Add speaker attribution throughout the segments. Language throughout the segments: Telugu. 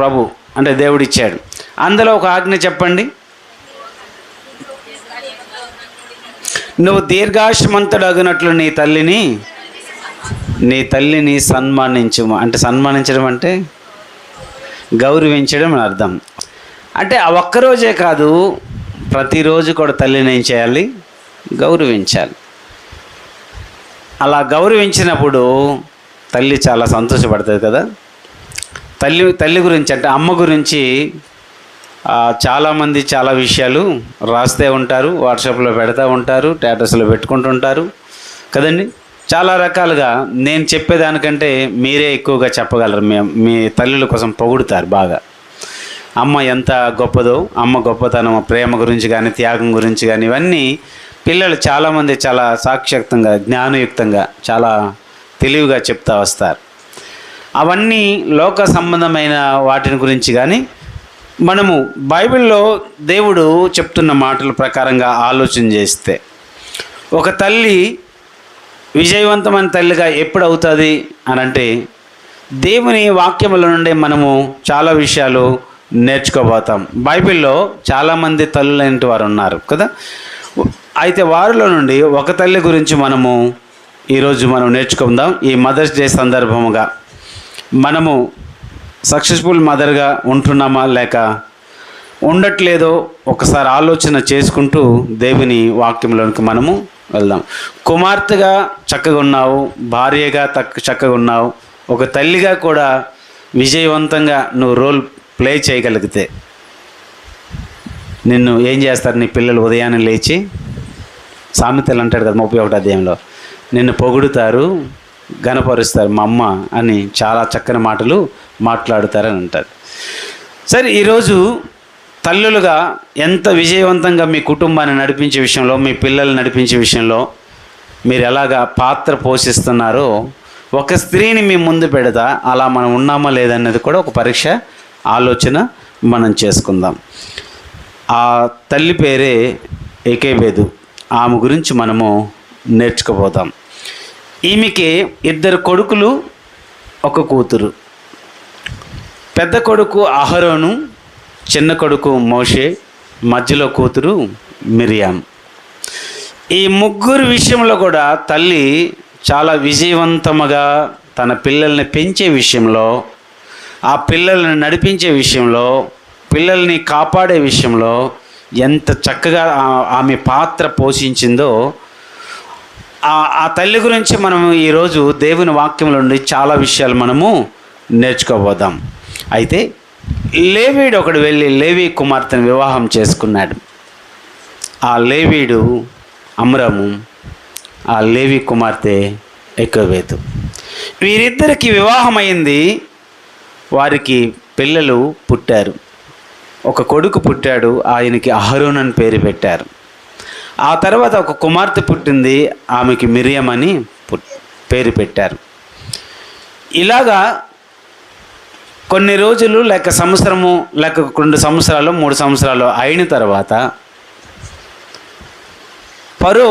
Speaker 1: ప్రభు అంటే దేవుడిచ్చాడు. అందులో ఒక ఆజ్ఞ చెప్పండి. నువ్వు దీర్ఘాయుష్మంతుడగునట్లు నీ తల్లిని సన్మానించుము. అంటే సన్మానించడం అంటే గౌరవించడం అని అర్థం. అంటే ఆ ఒక్కరోజే కాదు, ప్రతిరోజు కూడా తల్లిని ఏం చేయాలి? గౌరవించాలి. అలా గౌరవించినప్పుడు తల్లి చాలా సంతోషపడుతుంది కదా. తల్లి గురించి అంటే అమ్మ గురించి చాలామంది చాలా విషయాలు రాస్తూ ఉంటారు, వాట్సాప్లో పెడతా ఉంటారు, స్టేటస్లో పెట్టుకుంటుంటారు కదండి. చాలా రకాలుగా నేను చెప్పేదానికంటే మీరే ఎక్కువగా చెప్పగలరు. మీ తల్లుల కోసం పొగుడుతారు బాగా. అమ్మ ఎంత గొప్పదో, అమ్మ గొప్పతనం, ప్రేమ గురించి కానీ, త్యాగం గురించి కానీ, ఇవన్నీ పిల్లలు చాలామంది చాలా సాక్షాత్తంగా, జ్ఞానయుక్తంగా, చాలా తెలివిగా చెప్తా వస్తారు. అవన్నీ లోక సంబంధమైన వాటిని గురించి కానీ, మనము బైబిల్లో దేవుడు చెప్తున్న మాటల ప్రకారంగా ఆలోచన చేస్తే, ఒక తల్లి విజయవంతమైన తల్లిగా ఎప్పుడు అవుతుంది అని అంటే, దేవుని వాక్యముల నుండి మనము చాలా విషయాలు నేర్చుకోబోతాం. బైబిల్లో చాలామంది తల్లులైన వారు ఉన్నారు కదా. అయితే వారిలో నుండి ఒక తల్లి గురించి ఈరోజు మనం నేర్చుకుందాం. ఈ మదర్స్ డే సందర్భముగా మనము సక్సెస్ఫుల్ మదర్గా ఉంటున్నామా లేక ఉండట్లేదో ఒకసారి ఆలోచన చేసుకుంటూ దేవుని వాక్యంలోనికి మనము వెళ్దాం. కుమార్తెగా చక్కగా ఉన్నావు, భార్యగా చక్కగా ఉన్నావు, ఒక తల్లిగా కూడా విజయవంతంగా నువ్వు రోల్ ప్లే చేయగలిగితే నిన్ను ఏం చేస్తారు? నీ పిల్లలు ఉదయాన్నే లేచి, సామెతలు అంటాడు కదా 31వ అధ్యాయంలో, నిన్ను పొగుడుతారు, ఘనపరుస్తారు మా అమ్మ అని చాలా చక్కని మాటలు మాట్లాడుతారని అంటారు. సరే, ఈరోజు తల్లులుగా ఎంత విజయవంతంగా మీ కుటుంబాన్ని నడిపించే విషయంలో, మీ పిల్లల్ని నడిపించే విషయంలో మీరు ఎలాగా పాత్ర పోషిస్తున్నారో ఒక స్త్రీని మీ ముందు పెడతా అలా మనం ఉన్నామా లేదన్నది కూడా ఒక పరీక్ష ఆలోచన మనం చేసుకుందాం. ఆ తల్లి పేరే ఏకేబేదు. ఆమె గురించి మనము నేర్చుకోబోతాం. ఈమెకి 2 కొడుకులు, 1 కూతురు. పెద్ద కొడుకు అహరోను, చిన్న కొడుకు మోషే, మధ్యలో కూతురు మిరియాం. ఈ ముగ్గురు విషయంలో కూడా తల్లి చాలా విజయవంతముగా తన పిల్లల్ని పెంచే విషయంలో, ఆ పిల్లల్ని నడిపించే విషయంలో, పిల్లల్ని కాపాడే విషయంలో ఎంత చక్కగా ఆమె పాత్ర పోషించిందో ఆ తల్లి గురించి మనము ఈరోజు దేవుని వాక్యంలో నుండి చాలా విషయాలు మనము నేర్చుకోబోదాం. అయితే లేవీడు ఒకడు వెళ్ళి లేవీ కుమార్తెను వివాహం చేసుకున్నాడు. ఆ లేవీడు అమ్రాము, ఆ లేవీ కుమార్తె ఏకోబేదు. వీరిద్దరికి వివాహం అయింది. వారికి పిల్లలు పుట్టారు. 1 కొడుకు పుట్టాడు, ఆయనకి అహరోన్ అని పేరు పెట్టారు. ఆ తర్వాత 1 కుమార్తె పుట్టింది, ఆమెకి మిరియం అని పేరు పెట్టారు. ఇలాగా కొన్ని రోజులు లేక సంవత్సరము లేక 2 సంవత్సరాలు 3 సంవత్సరాలు అయిన తర్వాత ఫరో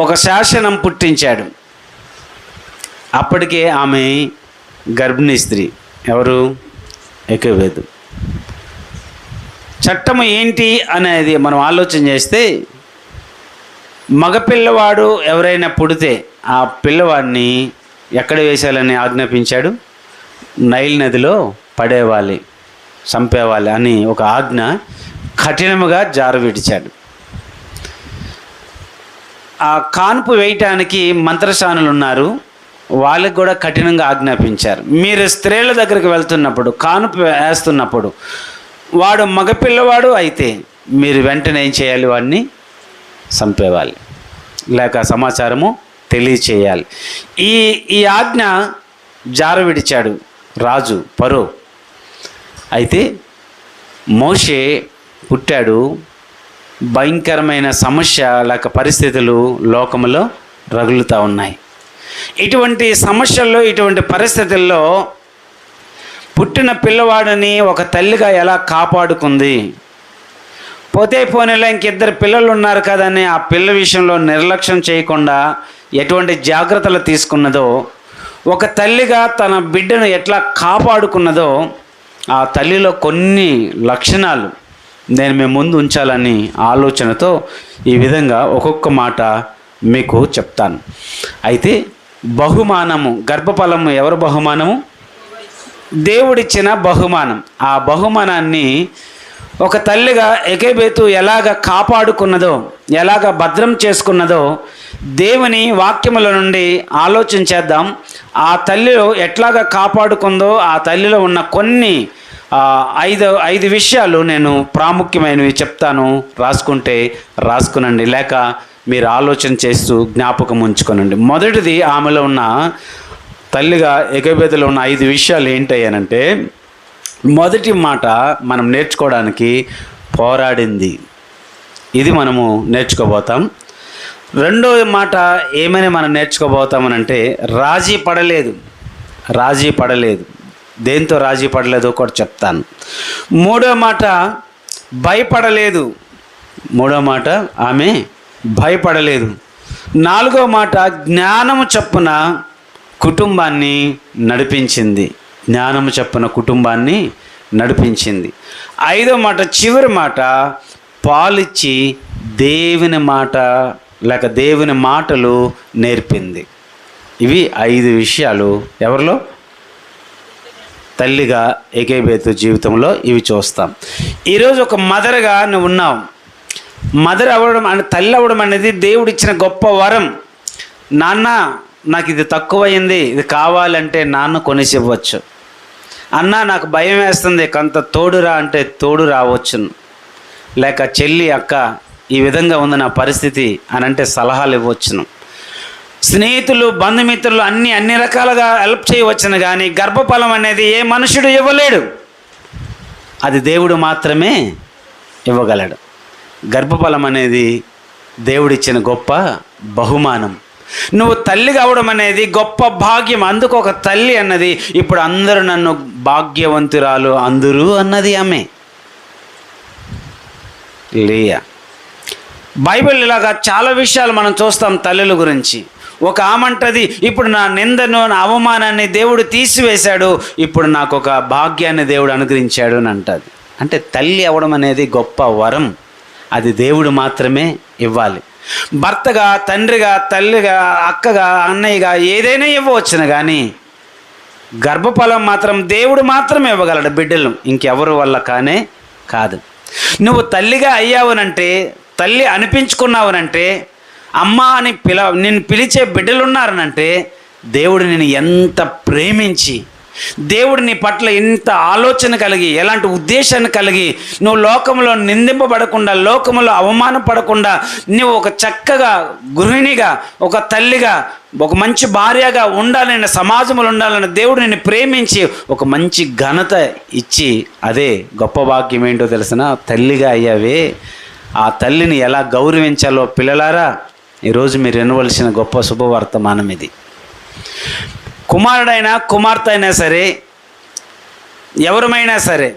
Speaker 1: ఒక శాసనం పుట్టించాడు. అప్పటికే ఆమె గర్భిణీ స్త్రీ. ఎవరు? ఏకోబేదు. చట్టము ఏంటి అనేది మనం ఆలోచన చేస్తే, మగపిల్లవాడు ఎవరైనా పుడితే ఆ పిల్లవాడిని ఎక్కడ వేసేయాలని ఆజ్ఞాపించాడు? నైల్ నదిలో పడేవాలి, చంపేవాలి అని ఒక ఆజ్ఞ కఠినముగా జారవిడిచాడు. ఆ కాన్పు వేయటానికి మంత్రశానులు ఉన్నారు, వాళ్ళకి కూడా కఠినంగా ఆజ్ఞాపించారు. మీరు స్త్రీల దగ్గరికి వెళ్తున్నప్పుడు, కాన్పు వేస్తున్నప్పుడు వాడు మగపిల్లవాడు అయితే మీరు వెంటనే ఏం చేయాలి? వాడిని చంపేవాలి, లేక సమాచారము తెలియచేయాలి. ఈ ఆజ్ఞ జారవిడిచాడు రాజు ఫరో. అయితే మోషే పుట్టాడు. భయంకరమైన సమస్య లేక పరిస్థితులు లోకంలో రగులుతూ ఉన్నాయి. ఇటువంటి సమస్యల్లో, ఇటువంటి పరిస్థితుల్లో పుట్టిన పిల్లవాడిని ఒక తల్లిగా ఎలా కాపాడుకుంది? పోతే పోనీలో ఇంకిద్దరు పిల్లలు ఉన్నారు కదని ఆ పిల్ల విషయంలో నిర్లక్ష్యం చేయకుండా ఎటువంటి జాగ్రత్తలు తీసుకున్నదో, ఒక తల్లిగా తన బిడ్డను ఎట్లా కాపాడుకున్నదో ఆ తల్లిలో కొన్ని లక్షణాలు నేను మీ ముందు ఉంచాలని ఆలోచనతో ఈ విధంగా ఒక్కొక్క మాట మీకు చెప్తాను. అయితే బహుమానము, గర్భఫలము ఎవరు బహుమానము? దేవుడిచ్చిన బహుమానం. ఆ బహుమానాన్ని ఒక తల్లిగా ఎకేబేతు ఎలాగ కాపాడుకున్నదో, ఎలాగ భద్రం చేసుకున్నదో దేవుని వాక్యముల నుండి ఆలోచన చేద్దాం. ఆ తల్లిలో ఎట్లాగ కాపాడుకుందో ఆ తల్లిలో ఉన్న కొన్ని ఐదు విషయాలు నేను ప్రాముఖ్యమైనవి చెప్తాను. రాసుకుంటే రాసుకునండి, లేక మీరు ఆలోచన చేస్తూ జ్ఞాపకం ఉంచుకోనండి. మొదటిది, ఆమెలో ఉన్న తల్లిగా ఎగబెదలో ఉన్న 5 విషయాలు ఏంటయ్యానంటే, మొదటి మాట మనం నేర్చుకోవడానికి పోరాడింది. ఇది మనము నేర్చుకోబోతాం. రెండవ మాట ఏమని మనం నేర్చుకోబోతామనంటే రాజీ పడలేదు. దేంతో రాజీ పడలేదో కూడా చెప్తాను. మూడో మాట ఆమె భయపడలేదు. నాలుగో మాట జ్ఞానము చొప్పున కుటుంబాన్ని నడిపించింది. ఐదో మాట, చివరి మాట, పాలిచ్చి దేవుని మాట లేక దేవుని మాటలు నేర్పింది. ఇవి 5 విషయాలు ఎవరిలో? తల్లిగా ఎగేబేతు జీవితంలో ఇవి చూస్తాం. ఈరోజు ఒక మదర్గా నువ్వు ఉన్నావు. మదర్ అవ్వడం తల్లి అవ్వడం అనేది దేవుడిచ్చిన గొప్ప వరం. నాన్న నాకు ఇది తక్కువైంది, ఇది కావాలంటే నాన్న కొనేసి ఇవ్వచ్చు. అన్న నాకు భయం వేస్తుంది, కొంత తోడురా అంటే తోడు రావచ్చును. లేక చెల్లి, అక్క ఈ విధంగా ఉంది నా పరిస్థితి అని అంటే సలహాలు ఇవ్వచ్చును. స్నేహితులు, బంధుమిత్రులు అన్ని రకాలుగా హెల్ప్ చేయవచ్చును. కానీ గర్భఫలం అనేది ఏ మనుషుడు ఇవ్వలేడు, అది దేవుడు మాత్రమే ఇవ్వగలడు. గర్భఫలం అనేది దేవుడిచ్చిన గొప్ప బహుమానం. నువ్వు తల్లి కావడం అనేది గొప్ప భాగ్యం. అందుకు ఒక తల్లి అన్నది, ఇప్పుడు అందరూ నన్ను భాగ్యవంతురాలు అందరూ అన్నది ఆమె లేయా. బైబిల్ ఇలాగా చాలా విషయాలు మనం చూస్తాం తల్లుల గురించి. ఒక ఆమంటది, ఇప్పుడు నా నిందను, నా అవమానాన్ని దేవుడు తీసివేశాడు, ఇప్పుడు నాకు ఒక భాగ్యాన్ని దేవుడు అనుగ్రహించాడు అని అంటది. అంటే తల్లి అవ్వడం అనేది గొప్ప వరం, అది దేవుడు మాత్రమే ఇవ్వాలి. భర్తగా, తండ్రిగా, తల్లిగా, అక్కగా, అన్నయ్యగా ఏదైనా ఇవ్వవచ్చును. కానీ గర్భఫలం మాత్రం దేవుడు మాత్రమే ఇవ్వగలడు బిడ్డలు, ఇంకెవరు వల్ల కాదు. నువ్వు తల్లిగా అయ్యావునంటే, తల్లి అనిపించుకున్నావునంటే, అమ్మ అని నిన్ను పిలిచే బిడ్డలు ఉన్నారనంటే దేవుడు నిన్ను ఎంత ప్రేమించి, దేవుడు నీ పట్ల ఇంత ఆలోచన కలిగి, ఎలాంటి ఉద్దేశాన్ని కలిగి, నువ్వు లోకంలో నిందింపబడకుండా, లోకంలో అవమానపడకుండా, నువ్వు ఒక చక్కగా గృహిణిగా, ఒక తల్లిగా, ఒక మంచి భార్యగా ఉండాలని, సమాజంలో ఉండాలని దేవుడు నిన్ను ప్రేమించి ఒక మంచి ఘనత ఇచ్చి, అదే గొప్ప భాగ్యం ఏంటో తెలిసిన తల్లిగా అయ్యావే. ఆ తల్లిని ఎలా గౌరవించాలో పిల్లలారా ఈరోజు మీరు వినవలసిన గొప్ప శుభవర్తమానం ఇది. కుమారుడైనా కుమార్తె అయినా సరే, ఎవరమైనా సరే,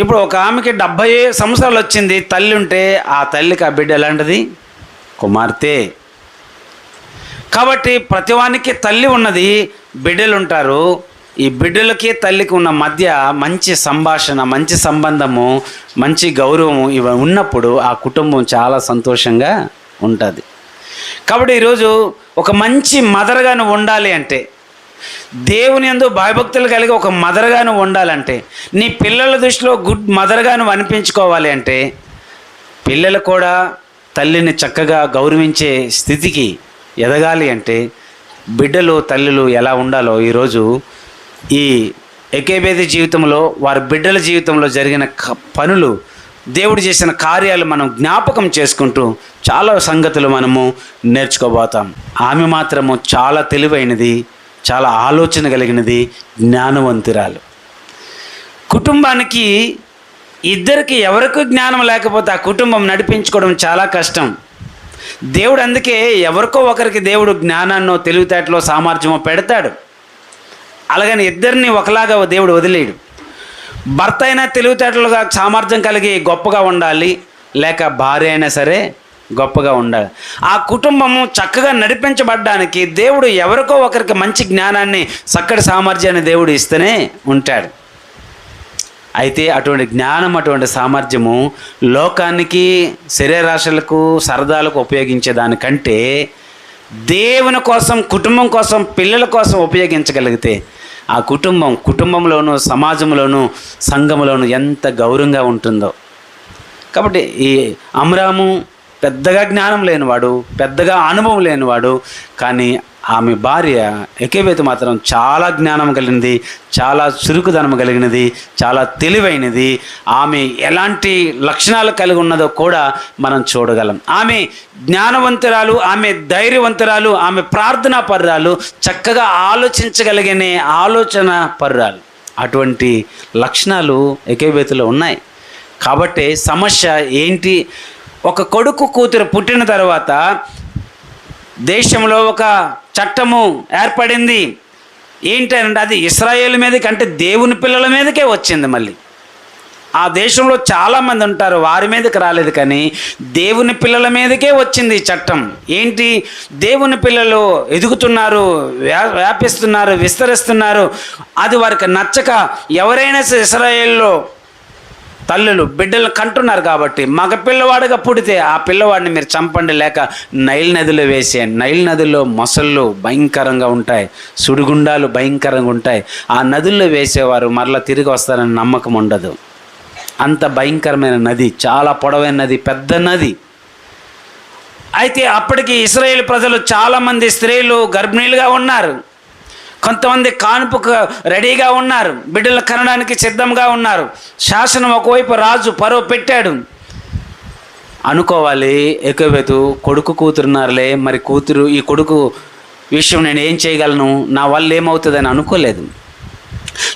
Speaker 1: ఇప్పుడు ఒక ఆమెకి 70 సంవత్సరాలు వచ్చింది, తల్లి ఉంటే ఆ తల్లికి ఆ బిడ్డ ఎలాంటిది? కుమార్తె. కాబట్టి ప్రతివానికి తల్లి ఉన్నది, బిడ్డలు ఉంటారు. ఈ బిడ్డలకి తల్లికి ఉన్న మధ్య మంచి సంభాషణ, మంచి సంబంధము, మంచి గౌరవము ఇవి ఉన్నప్పుడు ఆ కుటుంబం చాలా సంతోషంగా ఉంటుంది. కాబట్టి ఈరోజు ఒక మంచి మదర్గా నువ్వు ఉండాలి అంటే, దేవుని యందు భయభక్తులు కలిగి ఒక మదర్గా నువ్వు ఉండాలంటే, నీ పిల్లల దృష్టిలో గుడ్ మదర్గా నువ్వు అనిపించుకోవాలి అంటే, పిల్లలు కూడా తల్లిని చక్కగా గౌరవించే స్థితికి ఎదగాలి అంటే, బిడ్డలు తల్లులు ఎలా ఉండాలో ఈరోజు ఈ ఎకేబేది జీవితంలో, వారి బిడ్డల జీవితంలో జరిగిన పనులు, దేవుడు చేసిన కార్యాలు మనం జ్ఞాపకం చేసుకుంటూ చాలా సంగతులు మనము నేర్చుకోబోతాం. ఆమె మాత్రము చాలా తెలివైనది, చాలా ఆలోచన కలిగినది, జ్ఞానవంతురాలు. కుటుంబానికి ఇద్దరికి ఎవరికి జ్ఞానం లేకపోతే ఆ కుటుంబం నడిపించుకోవడం చాలా కష్టం. దేవుడు అందుకే ఎవరికో ఒకరికి దేవుడు జ్ఞానాన్నో, తెలివితేటలో, సామర్థ్యమో పెడతాడు. అలాగని ఇద్దరిని ఒకలాగా దేవుడు వదిలేడు. భర్త అయినా తెలివితేటలుగా, సామర్థ్యం కలిగి గొప్పగా ఉండాలి, లేక భార్య అయినా సరే గొప్పగా ఉండాలి. ఆ కుటుంబము చక్కగా నడిపించబడ్డానికి దేవుడు ఎవరికో ఒకరికి మంచి జ్ఞానాన్ని, చక్కటి సామర్థ్యాన్ని దేవుడు ఇస్తూనే ఉంటాడు. అయితే అటువంటి జ్ఞానం, అటువంటి సామర్థ్యము లోకానికి, శరీరాశలకు, సరదాలకు ఉపయోగించే దానికంటే దేవుని కోసం, కుటుంబం కోసం, పిల్లల కోసం ఉపయోగించగలిగితే ఆ కుటుంబంలోనూ, సమాజంలోనూ, సంఘంలోనూ ఎంత గౌరవంగా ఉంటుందో. కాబట్టి ఈ అమ్రాము పెద్దగా జ్ఞానం లేనివాడు, పెద్దగా అనుభవం లేనివాడు, కానీ ఆమె భార్య యోకెబెదు మాత్రం చాలా జ్ఞానం కలిగినది, చాలా చురుకుదనం కలిగినది, చాలా తెలివైనది. ఆమె ఎలాంటి లక్షణాలు కలిగి ఉన్నదో కూడా మనం చూడగలం. ఆమె జ్ఞానవంతురాలు, ఆమె ధైర్యవంతురాలు, ఆమె ప్రార్థనా పరురాలు, చక్కగా ఆలోచించగలిగిన ఆలోచన పరురాలు. అటువంటి లక్షణాలు యోకెబెదులో ఉన్నాయి. కాబట్టి సమస్య ఏంటి? ఒక కొడుకు కూతురు పుట్టిన తర్వాత దేశంలో ఒక చట్టము ఏర్పడింది. ఏంటంటే అది ఇశ్రాయేలు మీదకి, అంటే దేవుని పిల్లల మీదకే వచ్చింది. మళ్ళీ ఆ దేశంలో చాలామంది ఉంటారు, వారి మీదకి రాలేదు, కానీ దేవుని పిల్లల మీదకే వచ్చింది ఈ చట్టం. ఏంటి? దేవుని పిల్లలు ఎదుగుతున్నారు, వ్యాపిస్తున్నారు, విస్తరిస్తున్నారు. అది వారికి నచ్చక ఎవరైనా ఇశ్రాయేల్లో తల్లులు బిడ్డలు కంటున్నారు కాబట్టి మగ పిల్లవాడుగా పుడితే ఆ పిల్లవాడిని మీరు చంపండి, లేక నైల్ నదిలో వేసేయండి. నైల్ నదిలో మొసళ్ళు భయంకరంగా ఉంటాయి, సుడిగుండాలు భయంకరంగా ఉంటాయి. ఆ నదుల్లో వేసేవారు మరలా తిరిగి వస్తారని నమ్మకం ఉండదు. అంత భయంకరమైన నది, చాలా పొడవైన నది, పెద్ద నది. అయితే అప్పటికి ఇశ్రాయేలు ప్రజలు చాలామంది స్త్రీలు గర్భిణీలుగా ఉన్నారు, కొంతమంది కాన్పుకు రెడీగా ఉన్నారు, బిడ్డలు కనడానికి సిద్ధంగా ఉన్నారు. శాసనం ఒకవైపు రాజు ఫరో పెట్టాడు. అనుకోవాలి, యోకెబెదు కొడుకు కూతురున్నారులే, మరి ఈ కొడుకు విషయం నేను ఏం చేయగలను, నా వల్ల ఏమవుతుందని అనుకోలేదు.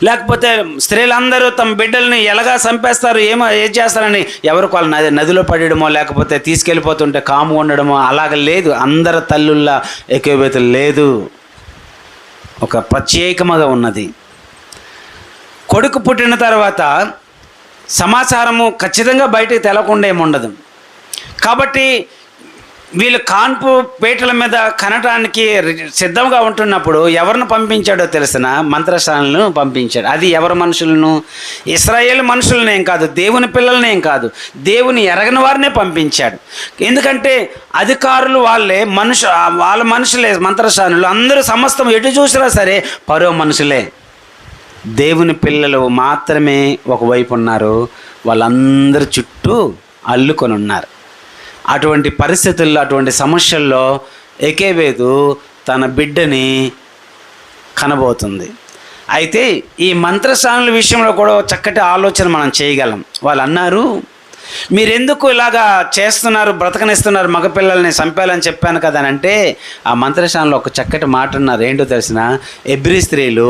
Speaker 1: లేకపోతే స్త్రీలందరూ తమ బిడ్డల్ని ఎలాగా చంపేస్తారు, ఏం చేస్తారని ఎవరికి వాళ్ళు నదిలో పడడమో, లేకపోతే తీసుకెళ్ళిపోతుంటే కాము ఉండడమో అలాగ లేదు. అందరి తల్లుల్లా యోకెబెదు లేదు, ఒక ప్రత్యేకముగా ఉన్నది. కొడుకు పుట్టిన తర్వాత సమాచారము ఖచ్చితంగా బయటకు తెలకుండా ఏముండదు. కాబట్టి వీళ్ళు కాన్పు పీటల మీద కనటానికి సిద్ధంగా ఉంటున్నప్పుడు ఎవరిని పంపించాడో తెలిసిన మంత్రశాలను పంపించాడు. అది ఎవరి మనుషులను? ఇశ్రాయేల్ మనుషులనేం కాదు, దేవుని పిల్లలనేం కాదు, దేవుని ఎరగని వారినే పంపించాడు. ఎందుకంటే అధికారులు వాళ్ళ మనుషులే మంత్రశానులు. అందరూ సమస్తం ఎటు చూసినా సరే ఫరో మనుషులే. దేవుని పిల్లలు మాత్రమే ఒకవైపు ఉన్నారు, వాళ్ళందరూ చుట్టూ అల్లుకొని ఉన్నారు. అటువంటి పరిస్థితుల్లో, అటువంటి సమస్యల్లో యోకెబెదు తన బిడ్డని కనబోతుంది. అయితే ఈ మంత్రశానుల విషయంలో కూడా చక్కటి ఆలోచన మనం చేయగలం. వాళ్ళు అన్నారు, మీరెందుకు ఇలాగా చేస్తున్నారు, బ్రతకనిస్తున్నారు, మగపిల్లల్ని చంపాలని చెప్పాను కదా అని అంటే, ఆ మంత్రశాలలో ఒక చక్కటి మాట అన్నారు. ఏంటో తెలిసిన, హెబ్రీ స్త్రీలు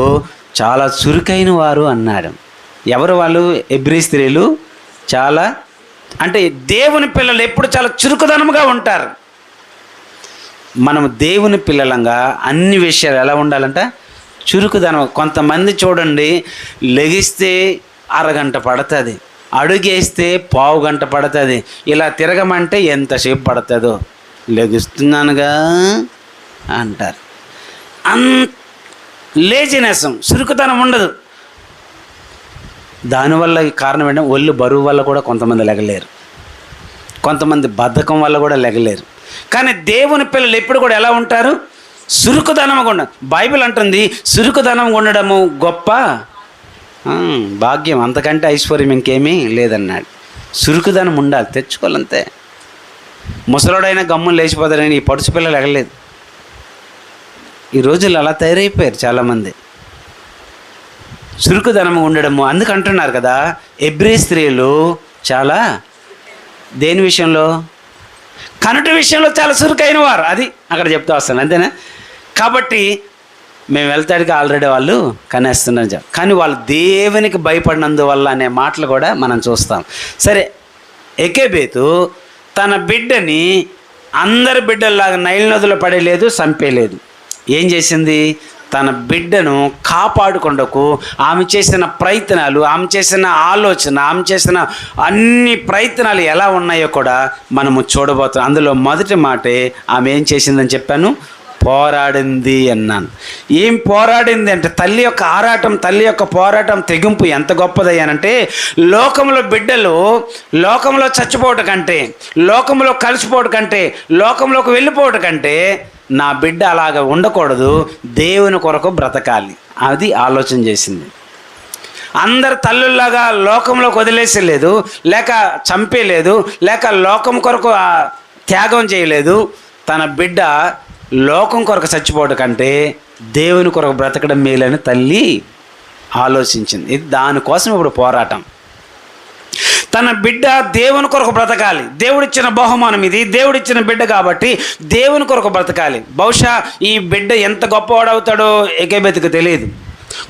Speaker 1: చాలా చురుకైన వారు అన్నాడు. ఎవరు వాళ్ళు? హెబ్రీ స్త్రీలు చాలా, అంటే దేవుని పిల్లలు ఎప్పుడు చాలా చురుకుదనముగా ఉంటారు. మనం దేవుని పిల్లలంగా అన్ని విషయాలు ఎలా ఉండాలంట? చురుకుదనం. కొంతమంది చూడండి, లెగిస్తే అరగంట పడుతుంది, అడుగేస్తే పావు గంట పడుతుంది, ఇలా తిరగమంటే ఎంతసేపు పడుతుందో, లెగుస్తున్నానుగా అంటారు. లేజినెస్, చురుకుతనం ఉండదు. దానివల్ల కారణం ఏంటంటే ఒళ్ళు బరువు వల్ల కూడా కొంతమంది లెగలేరు, కొంతమంది బద్ధకం వల్ల కూడా లెగలేరు. కానీ దేవుని పిల్లలు ఎప్పుడు కూడా ఎలా ఉంటారు? చురుకుదనంగా ఉండడం. బైబిల్ అంటుంది చురుకుదనంగా ఉండడము గొప్ప భాగ్యం, అంతకంటే ఐశ్వర్యం ఇంకేమీ లేదన్నాడు. చురుకుదనం ఉండాలి, తెచ్చుకోవాలంతే. ముసలోడైనా గమ్ములు లేచిపోతారని ఈ పడుచు పిల్లలు ఎగలేదు. ఈ రోజుల్లో అలా తయారైపోయారు చాలామంది, చురుకుదనం ఉండడము. అందుకంటున్నారు కదా, హెబ్రీ స్త్రీలు చాలా దేని విషయంలో? కనుట విషయంలో చాలా చురుకైన వారు. అది అక్కడ చెప్తూ వస్తాను, అంతేనా? కాబట్టి మేము వెళ్తాడికి ఆల్రెడీ వాళ్ళు కనేస్తున్నారు, కానీ వాళ్ళు దేవునికి భయపడినందువల్ల అనే మాటలు కూడా మనం చూస్తాం. సరే, యోకెబెదు తన బిడ్డని అందరి బిడ్డల్లాగా నైల్ నదిలో పడేయలేదు, చంపేయలేదు. ఏం చేసింది? తన బిడ్డను కాపాడుకొండకు ఆమె చేసిన ప్రయత్నాలు, ఆమె చేసిన ఆలోచన, ఆమె చేసిన అన్ని ప్రయత్నాలు ఎలా ఉన్నాయో కూడా మనము చూడబోతున్నాం. అందులో మొదటి మాటే ఆమె ఏం చేసిందని చెప్పాను, పోరాడింది అన్నాను. ఏం పోరాడింది అంటే తల్లి యొక్క ఆరాటం, తల్లి యొక్క పోరాటం, తెగింపు ఎంత గొప్పదయ్యానంటే, లోకంలో బిడ్డలు లోకంలో చచ్చిపోవటం కంటే, లోకంలో కలిసిపోవటం కంటే, లోకంలోకి వెళ్ళిపోవటం కంటే నా బిడ్డ అలాగ ఉండకూడదు, దేవుని కొరకు బ్రతకాలి, అది ఆలోచన చేసింది. అందరు తల్లుల్లాగా లోకంలోకి వదిలేసేలేదు, లేక చంపేయలేదు, లేక లోకం కొరకు త్యాగం చేయలేదు. తన బిడ్డ లోకం కొరకు చచ్చిపోవడం కంటే దేవుని కొరకు బ్రతకడం మేలని తల్లి ఆలోచించింది. ఇది దానికోసం ఇప్పుడు పోరాటం. తన బిడ్డ దేవుని కొరకు బ్రతకాలి, దేవుడిచ్చిన బహుమానం ఇది, దేవుడిచ్చిన బిడ్డ కాబట్టి దేవుని కొరకు బ్రతకాలి. బహుశా ఈ బిడ్డ ఎంత గొప్పవాడవుతాడో ఎకేబెత్తుకు తెలియదు,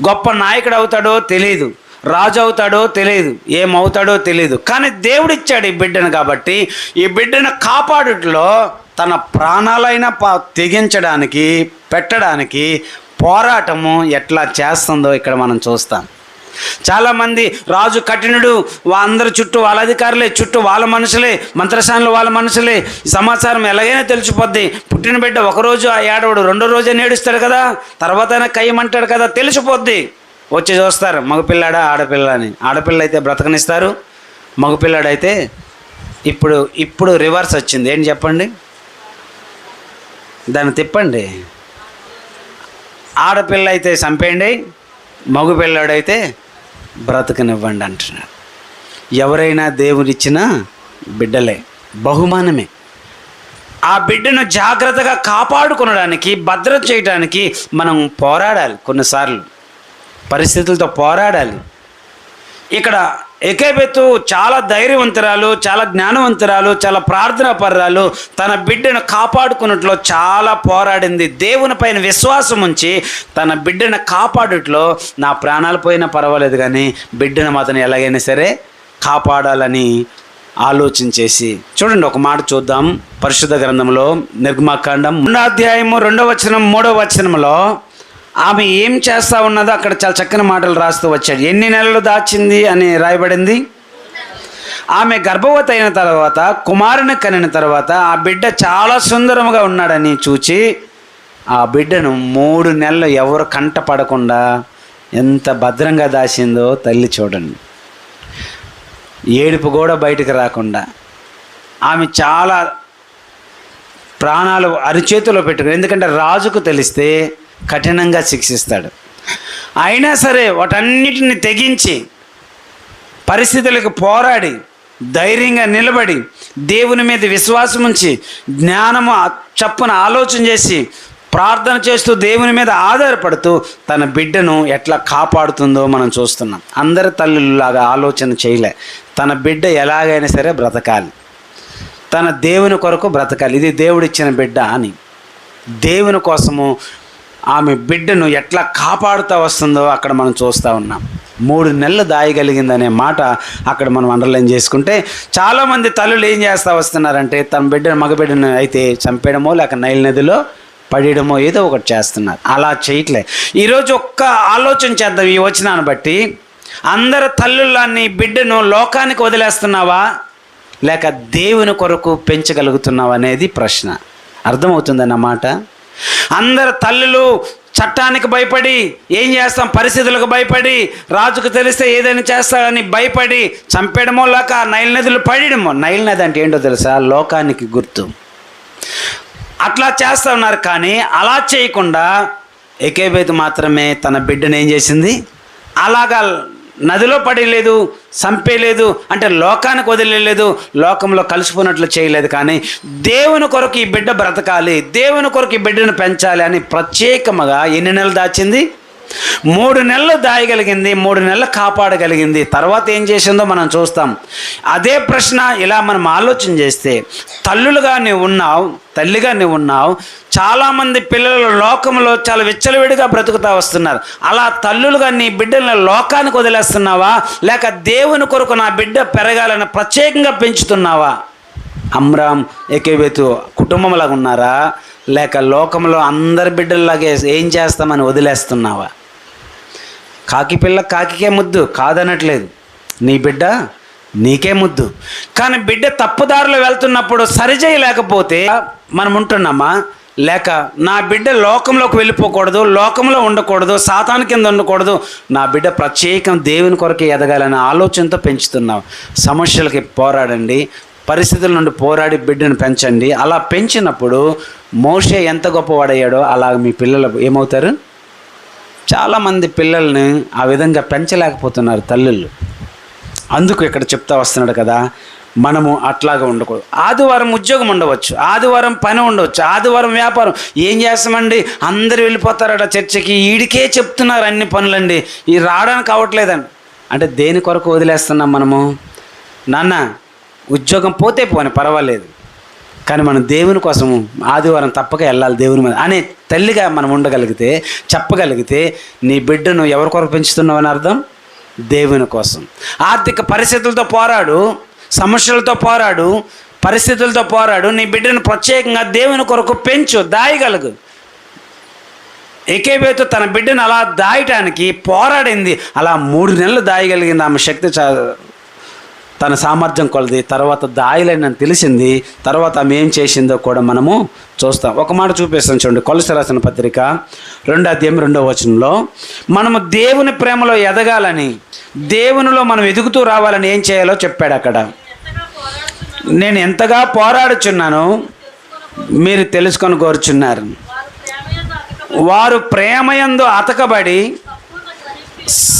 Speaker 1: గొప్ప నాయకుడు అవుతాడో తెలియదు, రాజు అవుతాడో తెలియదు, ఏమవుతాడో తెలియదు. కానీ దేవుడిచ్చాడు ఈ బిడ్డను కాబట్టి ఈ బిడ్డను కాపాడుట్లో తన ప్రాణాలైనా తెగించడానికి, పెట్టడానికి పోరాటము ఎట్లా చేస్తుందో ఇక్కడ మనం చూస్తాం. చాలామంది రాజు కఠినుడు, అందరి చుట్టూ వాళ్ళ అధికారులే, చుట్టూ వాళ్ళ మనుషులే, మంత్రశాలలో వాళ్ళ మనుషులే, సమాచారం ఎలాగైనా తెలిసిపోద్ది. పుట్టిన బిడ్డ ఒకరోజు ఆ ఏడవడు, రెండో రోజే నేడుస్తాడు కదా, తర్వాత కయ్యమంటాడు కదా, తెలిసిపోద్ది. వచ్చి చూస్తారు మగపిల్లాడా ఆడపిల్ల అని. ఆడపిల్ల అయితే బ్రతకనిస్తారు, మగపిల్లాడైతే ఇప్పుడు రివర్స్ వచ్చింది. ఏంటి చెప్పండి, దాన్ని తిప్పండి. ఆడపిల్ల అయితే చంపేయండి, మగపిల్లాడైతే బ్రతకనివ్వండి అంటున్నాడు. ఎవరైనా దేవుడిచ్చిన బిడ్డలే, బహుమానమే. ఆ బిడ్డను జాగ్రత్తగా కాపాడుకోవడానికి, భద్రత చేయడానికి మనం పోరాడాలి. కొన్నిసార్లు పరిస్థితులతో పోరాడాలి. ఇక్కడ ఎకేబెతు చాలా ధైర్యవంతురాలు, చాలా జ్ఞానవంతురాలు, చాలా ప్రార్థనా పరురాలు. తన బిడ్డను కాపాడుకున్నట్లో చాలా పోరాడింది. దేవుని పైన విశ్వాసం ఉంచి తన బిడ్డను కాపాడుట్లో నా ప్రాణాలు పోయినా పర్వాలేదు కానీ బిడ్డను మాత్రం ఎలాగైనా సరే కాపాడాలని ఆలోచించేసి. చూడండి ఒక మాట చూద్దాం పరిశుద్ధ గ్రంథంలో, నిర్గమాకాండం 2వ అధ్యాయము 2వ వచనం 3వ వచనంలో ఆమె ఏం చేస్తూ ఉన్నదో అక్కడ చాలా చక్కని మాటలు రాస్తూ వచ్చాడు. ఎన్ని నెలలు దాచింది అని రాయబడింది. ఆమె గర్భవతి అయిన తర్వాత కుమారుని కనిన తర్వాత ఆ బిడ్డ చాలా సుందరముగా ఉన్నాడని చూచి ఆ బిడ్డను 3 నెలలు ఎవరు కంట పడకుండా ఎంత భద్రంగా దాచిందో తల్లి చూడండి. ఏడుపు కూడా బయటకు రాకుండా ఆమె చాలా ప్రాణాలు అరిచేతిలో పెట్టుకుని, ఎందుకంటే రాజుకు తెలిస్తే కఠినంగా శిక్షిస్తాడు. అయినా సరే వాటన్నిటిని తెగించి పరిస్థితులకు పోరాడి ధైర్యంగా నిలబడి దేవుని మీద విశ్వాసం ఉంచి జ్ఞానము చప్పున ఆలోచన చేసి ప్రార్థన చేస్తూ దేవుని మీద ఆధారపడుతూ తన బిడ్డను ఎట్లా కాపాడుతుందో మనం చూస్తున్నాం. అందరి తల్లులాగా ఆలోచన చేయలే, తన బిడ్డ ఎలాగైనా సరే బ్రతకాలి, తన దేవుని కొరకు బ్రతకాలి, ఇది దేవుడిచ్చిన బిడ్డ అని దేవుని కోసము ఆమె బిడ్డను ఎట్లా కాపాడుతూ వస్తుందో అక్కడ మనం చూస్తూ ఉన్నాం. 3 నెలలు దాయగలిగిందనే మాట అక్కడ మనం అండర్లైన్ చేసుకుంటే, చాలామంది తల్లులు ఏం చేస్తూ వస్తున్నారంటే తన బిడ్డను, మగబిడ్డను అయితే చంపేయడమో లేక నైల్ నదిలో పడేయడమో ఏదో ఒకటి చేస్తున్నారు. అలా చేయట్లే. ఈరోజు ఒక్క ఆలోచన చేద్దాం. ఈ వచనాన్ని బట్టి అందరు తల్లుల్లాన్ని బిడ్డను లోకానికి వదిలేస్తున్నావా లేక దేవుని కొరకు పెంచగలుగుతున్నావా అనేది ప్రశ్న. అర్థమవుతుందన్నమాట. అందరు తల్లులు చట్టానికి భయపడి ఏం చేస్తాం, పరిస్థితులకు భయపడి, రాజుకు తెలిస్తే ఏదైనా చేస్తాడని భయపడి చంపేయడమో లేక నైల్ నదులు పడేయడమో. నైల్ నది అంటే ఏంటో తెలుసా? లోకానికి గుర్తు. అట్లా చేస్తూ ఉన్నారు. కానీ అలా చేయకుండా ఎకేబెతు మాత్రమే తన బిడ్డను ఏం చేసింది, అలాగా నదిలో పడేయలేదు, చంపేయలేదు, అంటే లోకానికి వదిలేదు, లోకంలో కలిసిపోయినట్లు చేయలేదు. కానీ దేవుని కొరకు ఈ బిడ్డ బ్రతకాలి, దేవుని కొరకు ఈ బిడ్డను పెంచాలి అని ప్రత్యేకముగా ఎన్ని నెలలు దాచింది? 3 నెలలు దాయగలిగింది, 3 నెలలు కాపాడగలిగింది. తర్వాత ఏం చేసిందో మనం చూస్తాం. అదే ప్రశ్న ఇలా మనం ఆలోచన చేస్తే, తల్లులుగా నీవు ఉన్నావు, తల్లిగా నీవు ఉన్నావు, చాలామంది పిల్లలు లోకంలో చాలా విచ్చలవిడిగా బ్రతుకుతూ వస్తున్నారు. అలా తల్లులుగా నీ బిడ్డలను లోకానికి వదిలేస్తున్నావా లేక దేవుని కొరకు నా బిడ్డ పెరగాలని ప్రత్యేకంగా పెంచుతున్నావా? అమ్రామ్, ఎకేబెతు కుటుంబంలాగా ఉన్నారా లేక లోకంలో అందరి బిడ్డల్లాగే ఏం చేస్తామని వదిలేస్తున్నావా? కాకి పిల్ల కాకికే ముద్దు కాదనట్లేదు, నీ బిడ్డ నీకే ముద్దు. కానీ బిడ్డ తప్పుదారిలో వెళ్తున్నప్పుడు సరిచేయలేకపోతే మనం ఉంటున్నామా? లేక నా బిడ్డ లోకంలోకి వెళ్ళిపోకూడదు, లోకంలో ఉండకూడదు, సాతాను కింద ఉండకూడదు, నా బిడ్డ ప్రత్యేకం దేవుని కొరకే ఎదగాలనే ఆలోచనతో పెంచుతున్నావు. సమస్యలకి పోరాడండి, పరిస్థితుల నుండి పోరాడి బిడ్డను పెంచండి. అలా పెంచినప్పుడు మోషే ఎంత గొప్పవాడయ్యాడో అలా మీ పిల్లలు ఏమవుతారు? చాలామంది పిల్లల్ని ఆ విధంగా పెంచలేకపోతున్నారు తల్లుళ్ళు. అందుకు ఇక్కడ చెప్తా వస్తున్నాడు కదా, మనము అట్లాగా ఉండకూడదు. ఆదివారం ఉద్యోగం ఉండవచ్చు, ఆదివారం పని ఉండవచ్చు, ఆదివారం వ్యాపారం. ఏం చేస్తామండి, అందరు వెళ్ళిపోతారట చర్చికి, ఈడికే చెప్తున్నారు అన్ని పనులండి, ఈ రావడానికి అవ్వట్లేదండి అంటే దేని కొరకు వదిలేస్తున్నాం మనము? నాన్న ఉద్యోగం పోతే పోని పర్వాలేదు, కానీ మనం దేవుని కోసము ఆదివారం తప్పక వెళ్ళాలి దేవుని మీద అనే తల్లిగా మనం ఉండగలిగితే, చెప్పగలిగితే నీ బిడ్డను ఎవరి కొరకు పెంచుతున్నావు అని అర్థం? దేవుని కోసం. ఆర్థిక పరిస్థితులతో పోరాడు, సమస్యలతో పోరాడు, పరిస్థితులతో పోరాడు, నీ బిడ్డను ప్రత్యేకంగా దేవుని కొరకు పెంచు, దాయగలుగు. ఏకేబేతు తన బిడ్డను అలా దాయటానికి పోరాడింది, అలా 3 నెలలు దాయగలిగింది. ఆమె శక్తి తన సామర్థ్యం కొలది. తర్వాత దాయలేనని తెలిసింది. తర్వాత ఆమె ఏం చేసిందో కూడా మనము చూస్తాం. ఒక మాట చూపిస్తాను చూడండి, కొలస్సీ రాసిన పత్రిక 2వ అధ్యాయం 2వ వచనంలో, మనము దేవుని ప్రేమలో ఎదగాలని, దేవునిలో మనం ఎదుగుతూ రావాలని ఏం చేయాలో చెప్పాడు అక్కడ. నేను ఎంతగా పోరాడుచున్నాను మీరు తెలుసుకొని కోరుచున్నారు. వారు ప్రేమయందు అతకబడి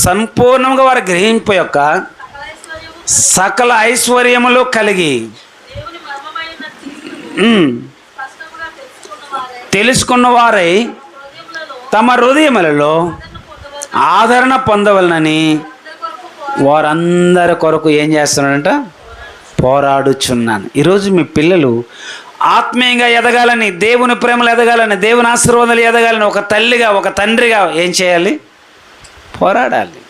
Speaker 1: సంపూర్ణంగా వారి గ్రహింపు యొక్క సకల ఐశ్వర్యములు కలిగి తెలుసుకున్న వారై తమ హృదయములలో ఆదరణ పొందవలనని వారందరి కొరకు ఏం చేస్తున్నాడంట? పోరాడుచున్నాను. ఈరోజు మీ పిల్లలు ఆత్మీయంగా ఎదగాలని, దేవుని ప్రేమలు ఎదగాలని, దేవుని ఆశీర్వాదాలు ఎదగాలని ఒక తల్లిగా ఒక తండ్రిగా ఏం చేయాలి? పోరాడాలి.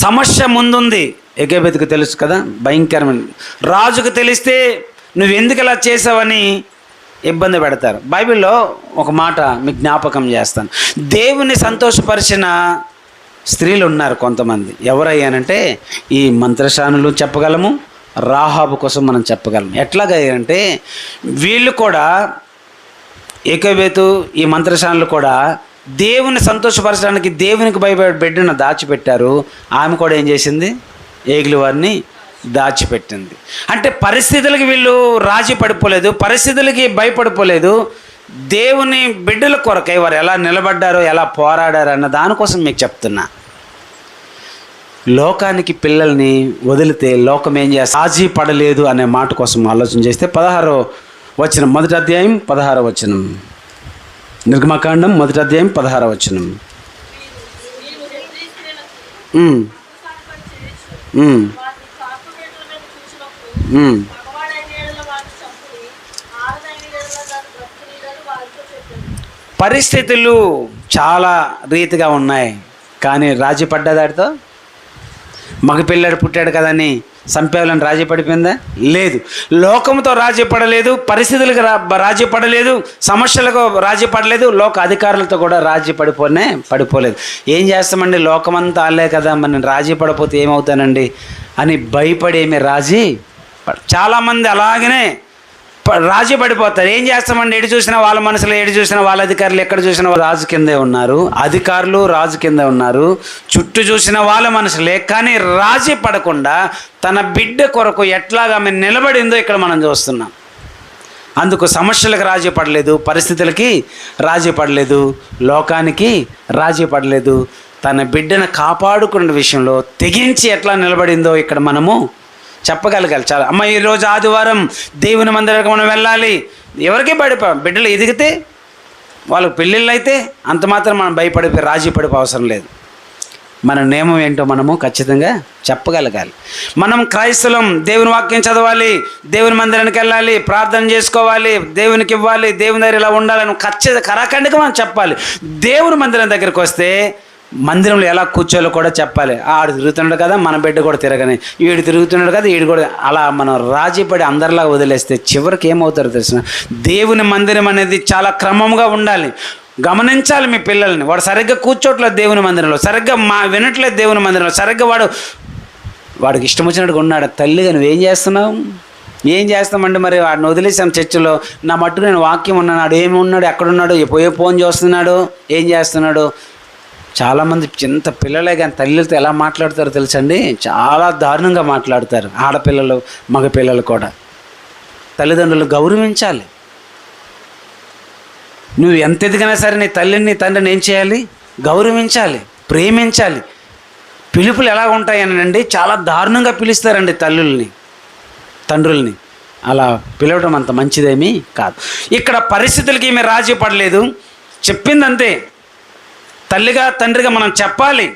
Speaker 1: సమస్య ముందుంది. ఏకేబేతుకు తెలుసు కదా, భయంకరమైన. రాజుకు తెలిస్తే నువ్వు ఎందుకు ఇలా చేసావని ఇబ్బంది పెడతారు. బైబిల్లో ఒక మాట మీకు జ్ఞాపకం చేస్తాను. దేవుని సంతోషపరిచిన స్త్రీలు ఉన్నారు కొంతమంది. ఎవరయ్యానంటే ఈ మంత్రశానులు చెప్పగలము, రాహాబు కోసం మనం చెప్పగలము. ఎట్లాగంటే వీళ్ళు కూడా, ఏకేబేతు ఈ మంత్రశానులు కూడా దేవుని సంతోషపరచడానికి దేవునికి భయపడి బిడ్డను దాచిపెట్టారు. ఆమె కూడా ఏం చేసింది? ఏగులు వారిని దాచిపెట్టింది. అంటే పరిస్థితులకి వీళ్ళు రాజీ పడిపోలేదు, పరిస్థితులకి భయపడిపోలేదు. దేవుని బిడ్డల కొరకై వారు ఎలా నిలబడ్డారో, ఎలా పోరాడారో అన్న దానికోసం మీకు చెప్తున్నా. లోకానికి పిల్లల్ని వదిలితే లోకం ఏం చేస్తుంది? రాజీ పడలేదు అనే మాట కోసం ఆలోచన చేస్తే 16వ వచనం, 1వ అధ్యాయం 16వ వచనం, నిర్గమకాండం 1వ అధ్యాయం 16వ వచనం. పరిస్థితులు చాలా రీతిగా ఉన్నాయి, కానీ రాజీ పడ్డదాడితో మగ పిల్లాడు పుట్టాడు కదని సంపేవాలని రాజీ పడిపోయిందా? లేదు. లోకంతో రాజీ పడలేదు, పరిస్థితులకు రాజీ పడలేదు, సమస్యలకు రాజీ పడలేదు, లోక అధికారులతో కూడా రాజీ పడిపోలేదు. ఏం చేస్తామండి, లోకమంతా ఆలే కదా, మరి రాజీ పడిపోతే ఏమవుతానండి అని భయపడి ఏమి రాజీ చాలామంది అలాగనే రాజీ పడిపోతారు. ఏం చేస్తామండి, ఎటు చూసినా వాళ్ళ మనసులో, ఎటు చూసినా వాళ్ళ అధికారులు, ఎక్కడ చూసినా రాజు కిందే ఉన్నారు, అధికారులు రాజు కిందే ఉన్నారు, చుట్టూ చూసిన వాళ్ళ మనసులే. కానీ రాజీ పడకుండా తన బిడ్డ కొరకు ఎట్లాగా ఆమె నిలబడిందో ఇక్కడ మనం చూస్తున్నాం. అందుకు సమస్యలకు రాజీ పడలేదు, పరిస్థితులకి రాజీ పడలేదు, లోకానికి రాజీ పడలేదు. తన బిడ్డను కాపాడుకునే విషయంలో తెగించి ఎట్లా నిలబడిందో ఇక్కడ మనము చెప్పగలగాలి. చాలా అమ్మ, ఈరోజు ఆదివారం దేవుని మందిరానికి మనం వెళ్ళాలి. ఎవరికీ బిడ్డలు ఎదిగితే వాళ్ళకి పెళ్ళిళ్ళు అయితే అంత మాత్రం మనం భయపడిపోయి రాజీ పడిపో అవసరం లేదు. మన నియమం ఏంటో మనము ఖచ్చితంగా చెప్పగలగాలి. మనం క్రైస్తవులం, దేవుని వాక్యం చదవాలి, దేవుని మందిరానికి వెళ్ళాలి, ప్రార్థన చేసుకోవాలి, దేవునికి ఇవ్వాలి, దేవుని దగ్గర ఇలా ఉండాలని ఖచ్చితంగా కరాఖండిగా మనం చెప్పాలి. దేవుని మందిరం దగ్గరికి వస్తే మందిరంలో ఎలా కూర్చోలో కూడా చెప్పాలి. ఆడు తిరుగుతున్నాడు కదా, మన బిడ్డ కూడా తిరగని, ఈడు తిరుగుతున్నాడు కదా, ఈడు కూడా. అలా మనం రాజీపడి అందరిలా వదిలేస్తే చివరికి ఏమవుతారో తెలిసిన, దేవుని మందిరం అనేది చాలా క్రమంగా ఉండాలి. గమనించాలి మీ పిల్లల్ని. వాడు సరిగ్గా కూర్చోట్లేదు దేవుని మందిరంలో, సరిగ్గా వినట్లేదు దేవుని మందిరంలో, సరిగ్గా వాడికి ఇష్టం వచ్చినట్టుగా ఉన్నాడు. తల్లిగా నువ్వేం చేస్తున్నావు? ఏం చేస్తామండి మరి వాడిని వదిలేసాం చర్చిలో. నా మట్టుకు నేను వాక్యం ఉన్నాడు, ఏమి ఉన్నాడు, ఎక్కడున్నాడు, ఏ ఫోన్ చేస్తున్నాడు, ఏం చేస్తున్నాడు. చాలామంది చిన్న పిల్లలే కానీ తల్లితో ఎలా మాట్లాడతారో తెలుసండి, చాలా దారుణంగా మాట్లాడతారు. ఆడపిల్లలు మగపిల్లలు కూడా. తల్లిదండ్రులు గౌరవించాలి. నువ్వు ఎంత ఎదిగినా సరే నీ తల్లిని తండ్రిని ఏం చేయాలి? గౌరవించాలి, ప్రేమించాలి. పిలుపులు ఎలా ఉంటాయనండి, చాలా దారుణంగా పిలుస్తారండి తల్లుల్ని, తండ్రుల్ని. అలా పిలవడం అంత మంచిదేమీ కాదు. ఇక్కడ పరిస్థితులకి ఈమె రాజీ పడలేదు, చెప్పిందంతే. తల్లిగా తండ్రిగా మనం చెప్పాలి,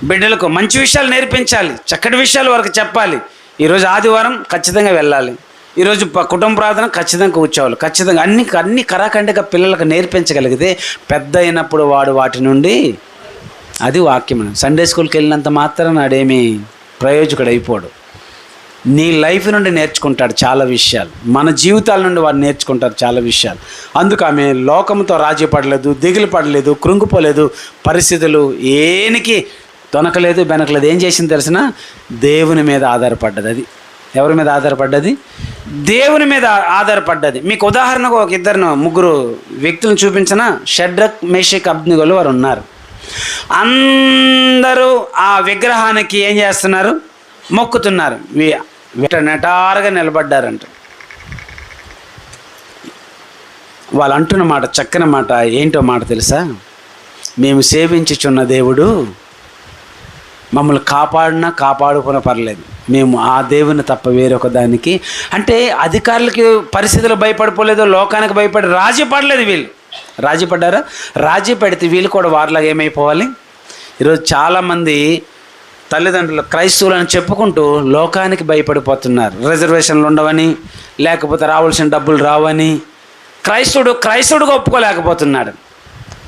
Speaker 1: బిడ్డలకు మంచి విషయాలు నేర్పించాలి, చక్కటి విషయాలు వారికి చెప్పాలి. ఈరోజు ఆదివారం ఖచ్చితంగా వెళ్ళాలి, ఈరోజు కుటుంబ ప్రార్థన ఖచ్చితంగా కూర్చోవాలి, ఖచ్చితంగా అన్ని కరాఖండిగా పిల్లలకు నేర్పించగలిగితే పెద్ద అయినప్పుడు వాడు వాటి నుండి, అది వాక్యం. సండే స్కూల్కి వెళ్ళినంత మాత్రం నాడేమీ ప్రయోజకుడు అయిపోడు. నీ లైఫ్ నుండి నేర్చుకుంటాడు చాలా విషయాలు, మన జీవితాల నుండి వాడు నేర్చుకుంటారు చాలా విషయాలు. అందుకు ఆమె లోకంతో రాజీ పడలేదు, దిగులు పడలేదు, కృంగిపోలేదు. పరిస్థితులు ఏనికి తొనకలేదు, బెనకలేదు. ఏం చేసింది తెలిసిన? దేవుని మీద ఆధారపడ్డది. అది ఎవరి మీద ఆధారపడ్డది? దేవుని మీద ఆధారపడ్డది. మీకు ఉదాహరణకు ఒక ముగ్గురు వ్యక్తులను చూపించిన. షడ్రక్, మేషక్, అబ్దెనగోలు వారు ఉన్నారు. అందరూ ఆ విగ్రహానికి ఏం చేస్తున్నారు? మొక్కుతున్నారు. నెటారుగా నిలబడ్డారంట. వాళ్ళు అంటున్న మాట చక్కని మాట. ఏంటో మాట తెలుసా? మేము సేవించుచున్న దేవుడు మమ్మల్ని కాపాడినా కాపాడుకున్న పర్లేదు, మేము ఆ దేవుని తప్ప వేరొక దానికి. అంటే అధికారులకి పరిస్థితులు భయపడిపోలేదు, లోకానికి భయపడి రాజీ పడలేదు. వీళ్ళు రాజీ పడ్డారా? రాజీ పడితే వీళ్ళు కూడా వారిలాగా ఏమైపోవాలి? ఈరోజు చాలామంది తల్లిదండ్రులు క్రైస్తవులు అని చెప్పుకుంటూ లోకానికి భయపడిపోతున్నారు. రిజర్వేషన్లు ఉండవని, లేకపోతే రావాల్సిన డబ్బులు రావని. క్రైస్తవుడుగా ఒప్పుకోలేకపోతున్నాడు.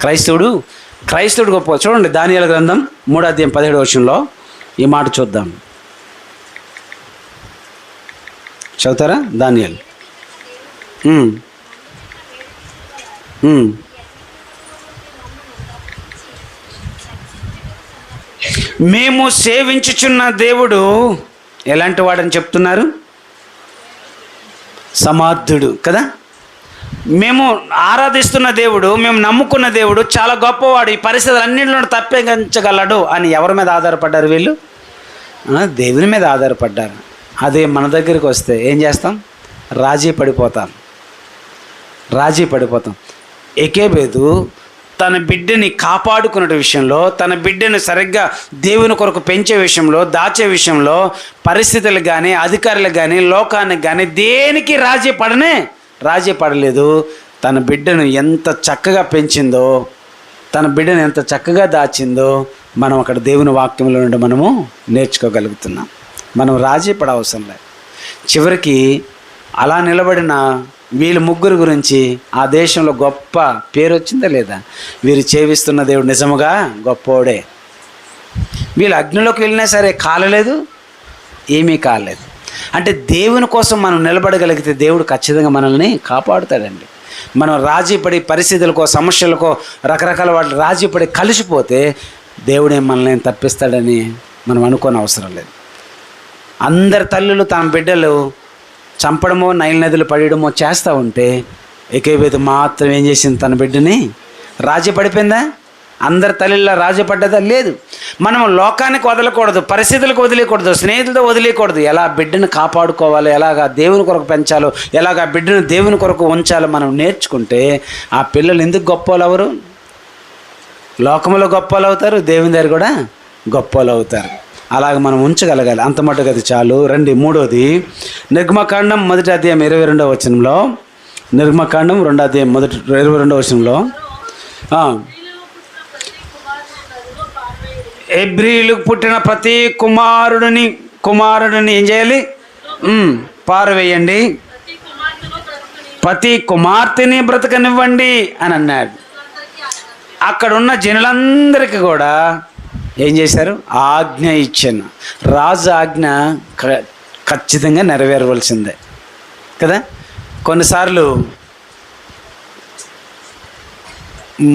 Speaker 1: క్రైస్తవుడు గొప్ప. చూడండి దానియేలు గ్రంథం 3:17 ఈ మాట చూద్దాం. చదువుతారా? దానియేలు మేము సేవించుచున్న దేవుడు ఎలాంటి వాడని చెప్తున్నారు? సమర్థుడు కదా. మేము ఆరాధిస్తున్న దేవుడు, మేము నమ్ముకున్న దేవుడు చాలా గొప్పవాడు, ఈ పరిస్థితులన్నింటిలో తప్పించగలడు అని ఎవరి మీద ఆధారపడ్డారు వీళ్ళు? దేవుని మీద ఆధారపడ్డారు. అదే మన దగ్గరికి వస్తే ఏం చేస్తాం? రాజీ పడిపోతాం. ఎకేబేదు తన బిడ్డని కాపాడుకునే విషయంలో, తన బిడ్డను సరిగ్గా దేవుని కొరకు పెంచే విషయంలో, దాచే విషయంలో పరిస్థితులకు కానీ, అధికారులకు కానీ, లోకానికి కానీ దేనికి రాజీ పడలేదు. తన బిడ్డను ఎంత చక్కగా పెంచిందో, తన బిడ్డను ఎంత చక్కగా దాచిందో మనం అక్కడ దేవుని వాక్యంలో నుండి మనము నేర్చుకోగలుగుతున్నాం. మనం రాజీ పడవసరం లేదు. చివరికి అలా నిలబడిన వీళ్ళ ముగ్గురు గురించి ఆ దేశంలో గొప్ప పేరు వచ్చిందా లేదా? వీరు సేవిస్తున్న దేవుడు నిజముగా గొప్పోడే. వీళ్ళు అగ్నిలోకి వెళ్ళినా సరే కాలలేదు, ఏమీ కాలేదు. అంటే దేవుని కోసం మనం నిలబడగలిగితే దేవుడు ఖచ్చితంగా మనల్ని కాపాడుతాడండి. మనం రాజీపడి పరిస్థితులకో, సమస్యలకో, రకరకాల వాటి రాజీపడి కలిసిపోతే దేవుడే మనల్ని తప్పిస్తాడని మనం అనుకోని అవసరం లేదు. అందరి తల్లులు తమ బిడ్డలు చంపడమో, నైల్ నదులు పడేయడమో చేస్తూ ఉంటే ఏకైవేద మాత్రం ఏం చేసింది? తన బిడ్డని రాజీ పడిపోయిందా? అందరి తల్లిలా రాజీ పడ్డదా? లేదు. మనం లోకానికి వదలకూడదు, పరిస్థితులకు వదిలేయకూడదు, స్నేహితులతో వదిలేయకూడదు. ఎలా బిడ్డను కాపాడుకోవాలో, ఎలాగా దేవుని కొరకు పెంచాలో, ఎలాగా బిడ్డను దేవుని కొరకు ఉంచాలో మనం నేర్చుకుంటే ఆ పిల్లలు ఎందుకు గొప్పలు అవరు? లోకంలో గొప్పలు అవుతారు, దేవుని దగ్గర కూడా గొప్పలు అవుతారు. అలాగ మనం ఉంచగలగాలి. అంత మటుకు అది చాలు. రండి, మూడోది నిర్గమకాండం 1:22 నిర్గమకాండం 2:22 హెబ్రీయులకు పుట్టిన ప్రతి కుమారుడిని ఏం చేయాలి? పారవేయండి, ప్రతి కుమార్తెని బ్రతకనివ్వండి అని అన్నాడు. అక్కడున్న జనులందరికీ కూడా ఏం చేశారు? ఆజ్ఞ ఇచ్చాను. రాజు ఆజ్ఞ ఖచ్చితంగా నెరవేరవలసిందే కదా. కొన్నిసార్లు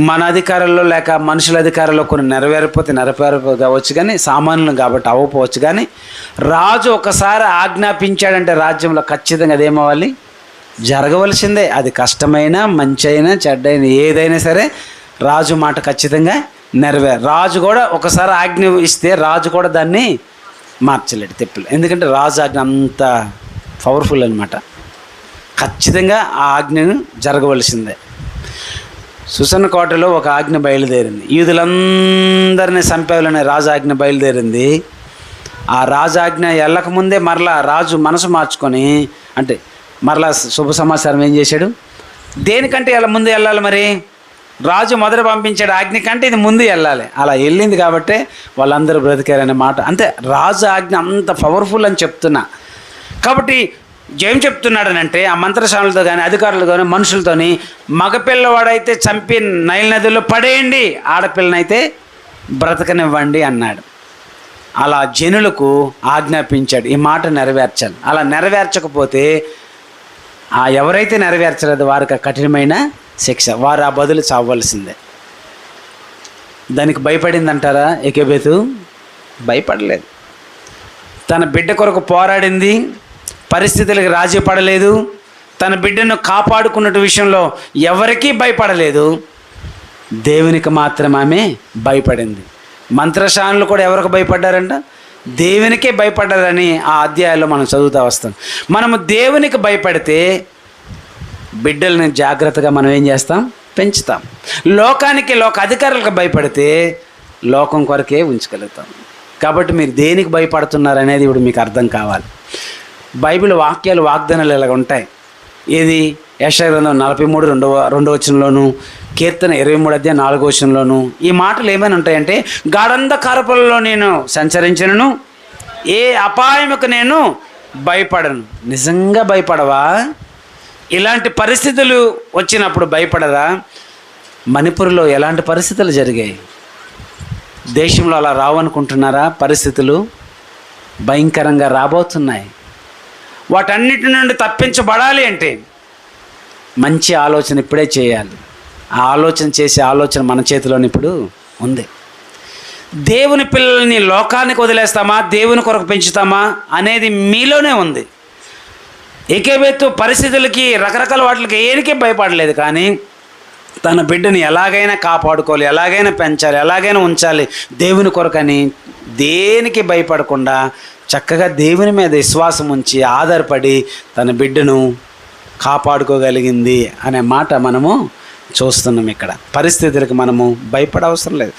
Speaker 1: మన అధికారంలో లేక మనుషుల అధికారంలో కొన్ని నెరవేరకపోవచ్చు, కానీ సామాన్యులు కాబట్టి అవ్వకపోవచ్చు. కానీ రాజు ఒకసారి ఆజ్ఞాపించాడంటే రాజ్యంలో ఖచ్చితంగా అదేమవ్వాలి, జరగవలసిందే. అది కష్టమైనా మంచి అయినా చెడ్డైనా ఏదైనా సరే రాజు మాట ఖచ్చితంగా రాజు కూడా ఒకసారి ఆజ్ఞ ఇస్తే రాజు కూడా దాన్ని మార్చలేడు, తిప్పలేదు. ఎందుకంటే రాజు ఆజ్ఞ అంత పవర్ఫుల్ అనమాట. ఖచ్చితంగా ఆ ఆజ్ఞను జరగవలసిందే. సుసన్న కోటలో ఒక ఆజ్ఞ బయలుదేరింది. యూదులందరినీ చంపేయాలనే రాజాజ్ఞ బయలుదేరింది. ఆ రాజాజ్ఞ వెళ్ళకముందే మరలా రాజు మనసు మార్చుకొని, అంటే మరలా శుభ సమాచారం ఏం చేశాడు, దేనికంటే ఇలా ముందు వెళ్ళాలి, మరి రాజు మొదట పంపించాడు ఆజ్ఞ కంటే ఇది ముందు వెళ్ళాలి. అలా వెళ్ళింది కాబట్టే వాళ్ళందరూ బ్రతికారనే మాట. అంతే, రాజు ఆజ్ఞ అంత పవర్ఫుల్ అని చెప్తున్నా. కాబట్టి ఏం చెప్తున్నాడనంటే ఆ మంత్రశాలతో కానీ అధికారులు కానీ మనుషులతోని మగపిల్లవాడైతే చంపి నైల్ నదిలో పడేయండి, ఆడపిల్లనైతే బ్రతకనివ్వండి అన్నాడు. అలా జనులకు ఆజ్ఞాపించాడు. ఈ మాట నెరవేర్చాలి. అలా నెరవేర్చకపోతే ఎవరైతే నెరవేర్చలేదు వారికి కఠినమైన శిక్ష, వారు ఆ బదులు చావవలసిందే. దానికి భయపడిందంటారా ఎకేబెతు? భయపడలేదు. తన బిడ్డ కొరకు పోరాడింది, పరిస్థితులకు రాజీ పడలేదు, తన బిడ్డను కాపాడుకున్న విషయంలో ఎవరికీ భయపడలేదు, దేవునికి మాత్రం ఆమె భయపడింది. మంత్రశానులు కూడా ఎవరికి భయపడ్డారంట? దేవునికే భయపడ్డారని ఆ అధ్యాయాల్లో మనం చదువుతూ వస్తాం. మనము దేవునికి భయపడితే బిడ్డల్ని జాగ్రత్తగా మనం ఏం చేస్తాం, పెంచుతాం. లోక అధికారులకు భయపడితే లోకం కొరకే ఉంచగలుగుతాం. కాబట్టి మీరు దేనికి భయపడుతున్నారనేది ఇప్పుడు మీకు అర్థం కావాలి. బైబిల్ వాక్యాలు వాగ్దానాలు ఇలాగ ఉంటాయి. ఏది? యెషయా గ్రంథం 43:2 వచనంలోను, కీర్తన 23:4 వచనంలోను ఈ మాటలు ఏమైనా ఉంటాయంటే, గాఢంధకారపులలో నేను సంచరించినను ఏ అపాయముకు నేను భయపడను. నిజంగా భయపడవా? ఇలాంటి పరిస్థితులు వచ్చినప్పుడు భయపడరా? మణిపూర్లో ఎలాంటి పరిస్థితులు జరిగాయి? దేశంలో అలా రావనుకుంటున్నారా? పరిస్థితులు భయంకరంగా రాబోతున్నాయి. వాటన్నిటి నుండి తప్పించబడాలి అంటే మంచి ఆలోచన ఇప్పుడే చేయాలి. ఆ ఆలోచన చేసే ఆలోచన మన చేతిలోని ఇప్పుడు ఉంది. దేవుని పిల్లల్ని లోకానికి వదిలేస్తామా, దేవుని కొరకు పెంచుతామా అనేది మీలోనే ఉంది. ఏకేబెతు పరిస్థితులకి రకరకాల వాటికి ఏనికే భయపడలేదు, కానీ తన బిడ్డని ఎలాగైనా కాపాడుకోవాలి, ఎలాగైనా పెంచాలి, ఎలాగైనా ఉంచాలి దేవుని కొరకని దేనికి భయపడకుండా చక్కగా దేవుని మీద విశ్వాసం ఉంచి ఆధారపడి తన బిడ్డను కాపాడుకోగలిగింది అనే మాట మనము చూస్తున్నాం. ఇక్కడ పరిస్థితులకు మనము భయపడవసరం లేదు.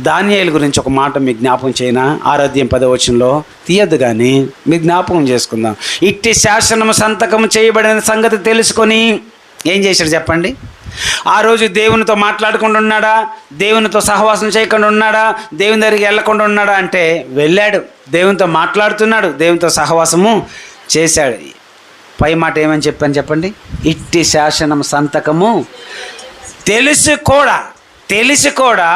Speaker 1: దానియేలు గురించి ఒక మాట మీకు జ్ఞాపకం చేయనా? 6:10 తీయద్దు కానీ మీకు జ్ఞాపకం చేసుకుందాం. ఇట్టి శాసనము సంతకం చేయబడిన సంగతి తెలుసుకొని ఏం చేశాడు చెప్పండి? ఆ రోజు దేవునితో మాట్లాడకుండా ఉన్నాడా? దేవునితో సహవాసం చేయకుండా ఉన్నాడా? దేవుని దగ్గరికి వెళ్ళకుండా ఉన్నాడా? అంటే వెళ్ళాడు, దేవునితో మాట్లాడుతున్నాడు, దేవునితో సహవాసము చేశాడు. పై మాట ఏమని చెప్పండి? ఇట్టి శాసనం సంతకము తెలిసి కూడా